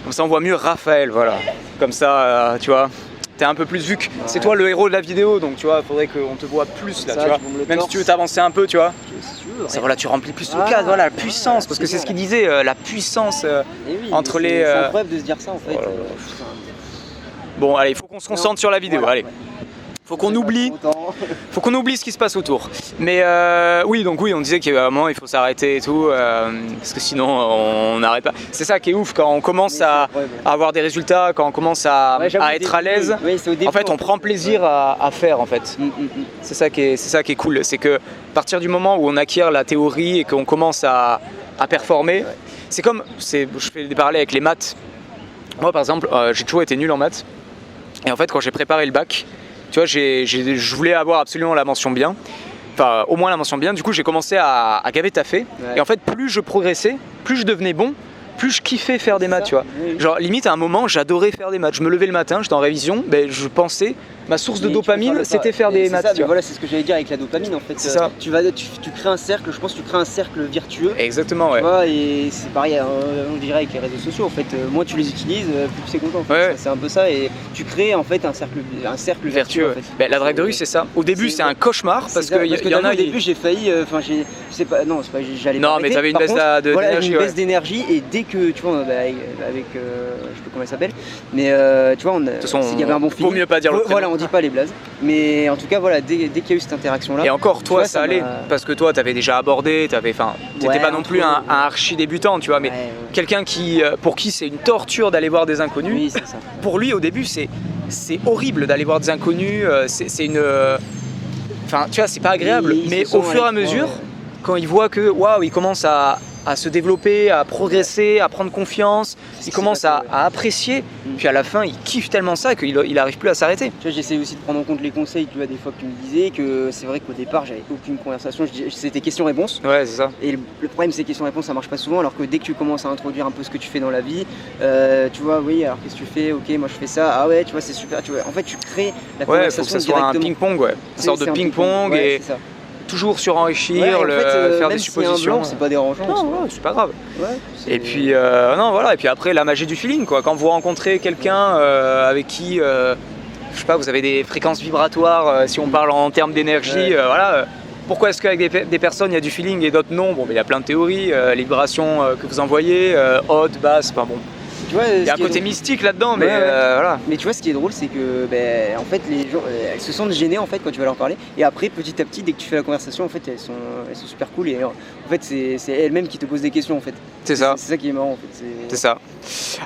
Comme ça on voit mieux Raphaël, voilà. Comme ça tu vois, t'es un peu plus vu que c'est toi le héros de la vidéo donc tu vois, faudrait qu'on te voit plus là, tu vois. Même si tu veux t'avancer un peu, tu vois. Voilà, tu remplis plus le cadre, voilà, la puissance, parce que c'est ce qu'il disait, la puissance entre les... C'est incroyable de se dire ça en fait. Bon allez, il faut qu'on se concentre sur la vidéo, allez. Faut qu'on oublie ce qui se passe autour. Mais oui, on disait qu'à un moment il faut s'arrêter et tout, parce que sinon on n'arrête pas. C'est ça qui est ouf quand on commence à avoir des résultats, quand on commence à être à l'aise. En fait, on prend plaisir à faire en fait. C'est ça qui est cool, c'est que à partir du moment où on acquiert la théorie et qu'on commence à performer, c'est comme, je fais des parallèles avec les maths. Moi par exemple, j'ai toujours été nul en maths. Et en fait, quand j'ai préparé le bac, tu vois, je voulais avoir absolument la mention bien, enfin au moins la mention bien, du coup j'ai commencé à gaver taffer, et en fait plus je progressais, plus je devenais bon, plus je kiffais faire des maths, tu vois. Genre limite à un moment j'adorais faire des maths, je me levais le matin, j'étais en révision, je pensais ma source de dopamine, c'était faire des maths. Voilà, c'est ce que j'allais dire avec la dopamine en fait. C'est ça. Tu crées un cercle, je pense que tu crées un cercle vertueux. Exactement, ouais. Tu vois, et c'est pareil, on dirait avec les réseaux sociaux en fait. Moins tu les utilises, plus tu es content. En fait. Ouais. C'est un peu ça, et tu crées en fait un cercle vertueux. En fait. Ben, la drague de rue, c'est ça. Au début, c'est un cauchemar parce qu'il y en a. Au début, j'ai failli, je sais pas, non, c'est pas, j'allais. Non, mais t'avais une baisse d'énergie. Voilà, une baisse d'énergie, et dès que tu vois, avec, je sais plus comment elle s'appelle, mais tu vois, il y avait un bon feeling. Faut mieux pas dire le prénom. Voilà, on dit pas les blazes, mais en tout cas, voilà, dès qu'il y a eu cette interaction là. Et encore, toi, ça allait, parce que toi, t'avais déjà abordé, t'étais pas non plus un archi débutant, tu vois, mais quelqu'un pour qui c'est une torture d'aller voir des inconnus. Oui, c'est ça. Pour lui, au début, c'est horrible d'aller voir des inconnus, c'est une. Enfin, tu vois, c'est pas agréable, mais au fur et à mesure, quand il voit que, waouh, il commence à se développer, à progresser, à prendre confiance, il commence à apprécier, puis à la fin, il kiffe tellement ça qu'il n'arrive plus à s'arrêter. Tu vois, j'essaie aussi de prendre en compte les conseils, tu vois, des fois que tu me disais, que c'est vrai qu'au départ, j'avais aucune conversation, c'était questions-réponses. Ouais, c'est ça. Et le problème, c'est questions-réponses, ça marche pas souvent, alors que dès que tu commences à introduire un peu ce que tu fais dans la vie, tu vois, oui, alors qu'est-ce que tu fais? Ok, moi je fais ça, ah ouais, tu vois, c'est super, tu vois. En fait, tu crées la conversation. Ouais, faut que ça soit un ping-pong, ouais. Une sorte de ping-pong, et toujours surenrichir, faire des suppositions. C'est pas dérangeant. Non, ouais, c'est pas grave. Ouais, et puis non, voilà, et puis après la magie du feeling, quoi. Quand vous rencontrez quelqu'un avec qui je sais pas, vous avez des fréquences vibratoires, si on parle en termes d'énergie, voilà. Pourquoi est-ce qu'avec des personnes il y a du feeling et d'autres non? Bon, mais il y a plein de théories, les vibrations que vous envoyez, haute, basse, enfin bon. Tu vois, il y a un côté mystique là-dedans, mais voilà. Mais tu vois, ce qui est drôle, c'est que en fait, les gens, elles se sentent gênées en fait quand tu vas leur parler. Et après, petit à petit, dès que tu fais la conversation, en fait, elles sont super cool. Et en fait, c'est elles-mêmes qui te posent des questions en fait. C'est ça. C'est ça qui est marrant en fait. C'est ça.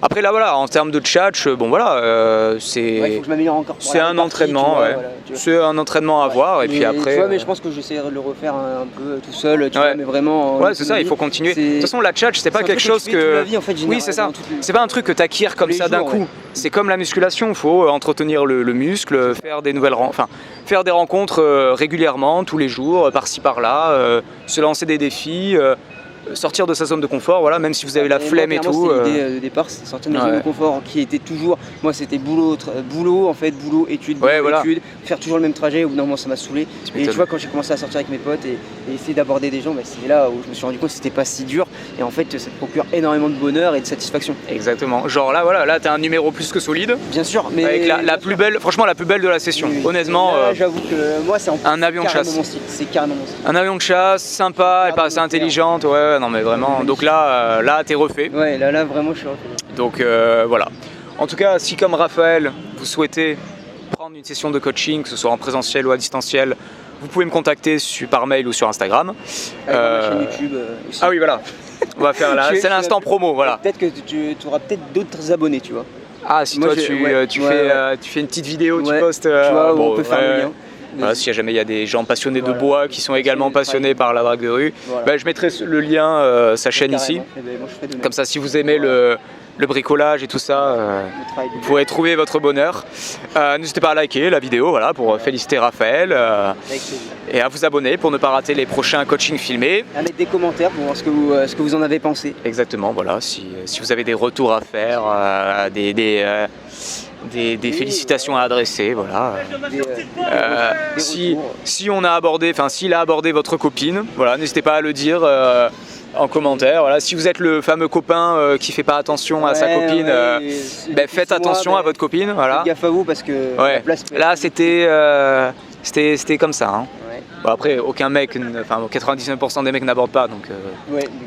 Après là, voilà, en termes de chat, bon voilà, c'est. Il faut que je m'améliore encore. C'est un entraînement, ouais. Voilà, c'est un entraînement à voir, et puis après. Tu vois, mais je pense que j'essaierai de le refaire un peu tout seul, tu vois, mais vraiment. Ouais, c'est ça. Il faut continuer. De toute façon, la chat, c'est pas quelque chose que. Oui, c'est ça. C'est pas un truc que t'acquiers comme ça d'un coup. C'est comme la musculation, il faut entretenir le muscle, faire des rencontres régulièrement, tous les jours, par-ci par-là, se lancer des défis, sortir de sa zone de confort, voilà, même si vous avez la flemme et tout. L'idée de départ, c'est sortir de ma zone de confort, qui était toujours, moi c'était boulot, études, études, faire toujours le même trajet. Au bout d'un moment, ça m'a saoulé. Et tu vois, quand j'ai commencé à sortir avec mes potes et essayer d'aborder des gens, c'est là où je me suis rendu compte que c'était pas si dur. Et en fait, ça te procure énormément de bonheur et de satisfaction. Exactement. Genre là, voilà, là t'as un numéro plus que solide. Bien sûr, mais avec la plus belle, franchement la plus belle de la session. Oui. Honnêtement, j'avoue que moi c'est un avion de chasse. C'est carrément mon style. Un avion de chasse, sympa, elle paraissait intelligente, ouais, non mais vraiment. Donc là t'es refait. Ouais, là vraiment je suis refait. Donc voilà. En tout cas, si comme Raphaël, vous souhaitez prendre une session de coaching, que ce soit en présentiel ou à distanciel, vous pouvez me contacter par mail ou sur Instagram. Ma chaîne YouTube aussi. Ah oui, voilà. On va faire là. C'est l'instant promo, voilà. Peut-être que tu auras peut-être d'autres abonnés, tu vois. Ah, si moi, toi tu fais une petite vidéo, tu postes. Tu vois, on peut faire le lien. Voilà, si jamais il y a des gens passionnés de bois qui sont également passionnés par la drague de rue, je mettrai le lien, sa chaîne ici. Comme ça, si vous aimez le bricolage et tout ça, vous pourrez trouver votre bonheur. N'hésitez pas à liker la vidéo, voilà, pour féliciter Raphaël, et à vous abonner pour ne pas rater les prochains coachings filmés. À mettre des commentaires pour voir ce que vous en avez pensé. Exactement, voilà, si vous avez des retours à faire, des félicitations à adresser, voilà. Si on a abordé, s'il a abordé votre copine, voilà, n'hésitez pas à le dire en commentaire. Voilà, si vous êtes le fameux copain qui fait pas attention à sa copine, faites attention à votre copine, voilà. Faites gaffe à vous parce que la place peut là c'était comme ça. Hein. Bon, après, aucun mec, 99% des mecs n'abordent pas, donc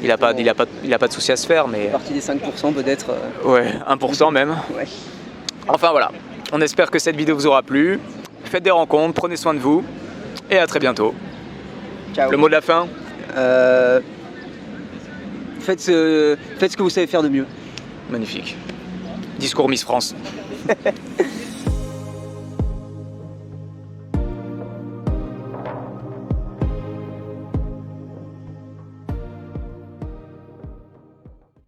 il a pas de souci à se faire, mais. Partie des 5% peut-être. Ouais, 1% même. Ouais. Enfin voilà, on espère que cette vidéo vous aura plu. Faites des rencontres, prenez soin de vous et à très bientôt. Ciao. Le mot de la fin faites ce que vous savez faire de mieux. Magnifique. Discours Miss France.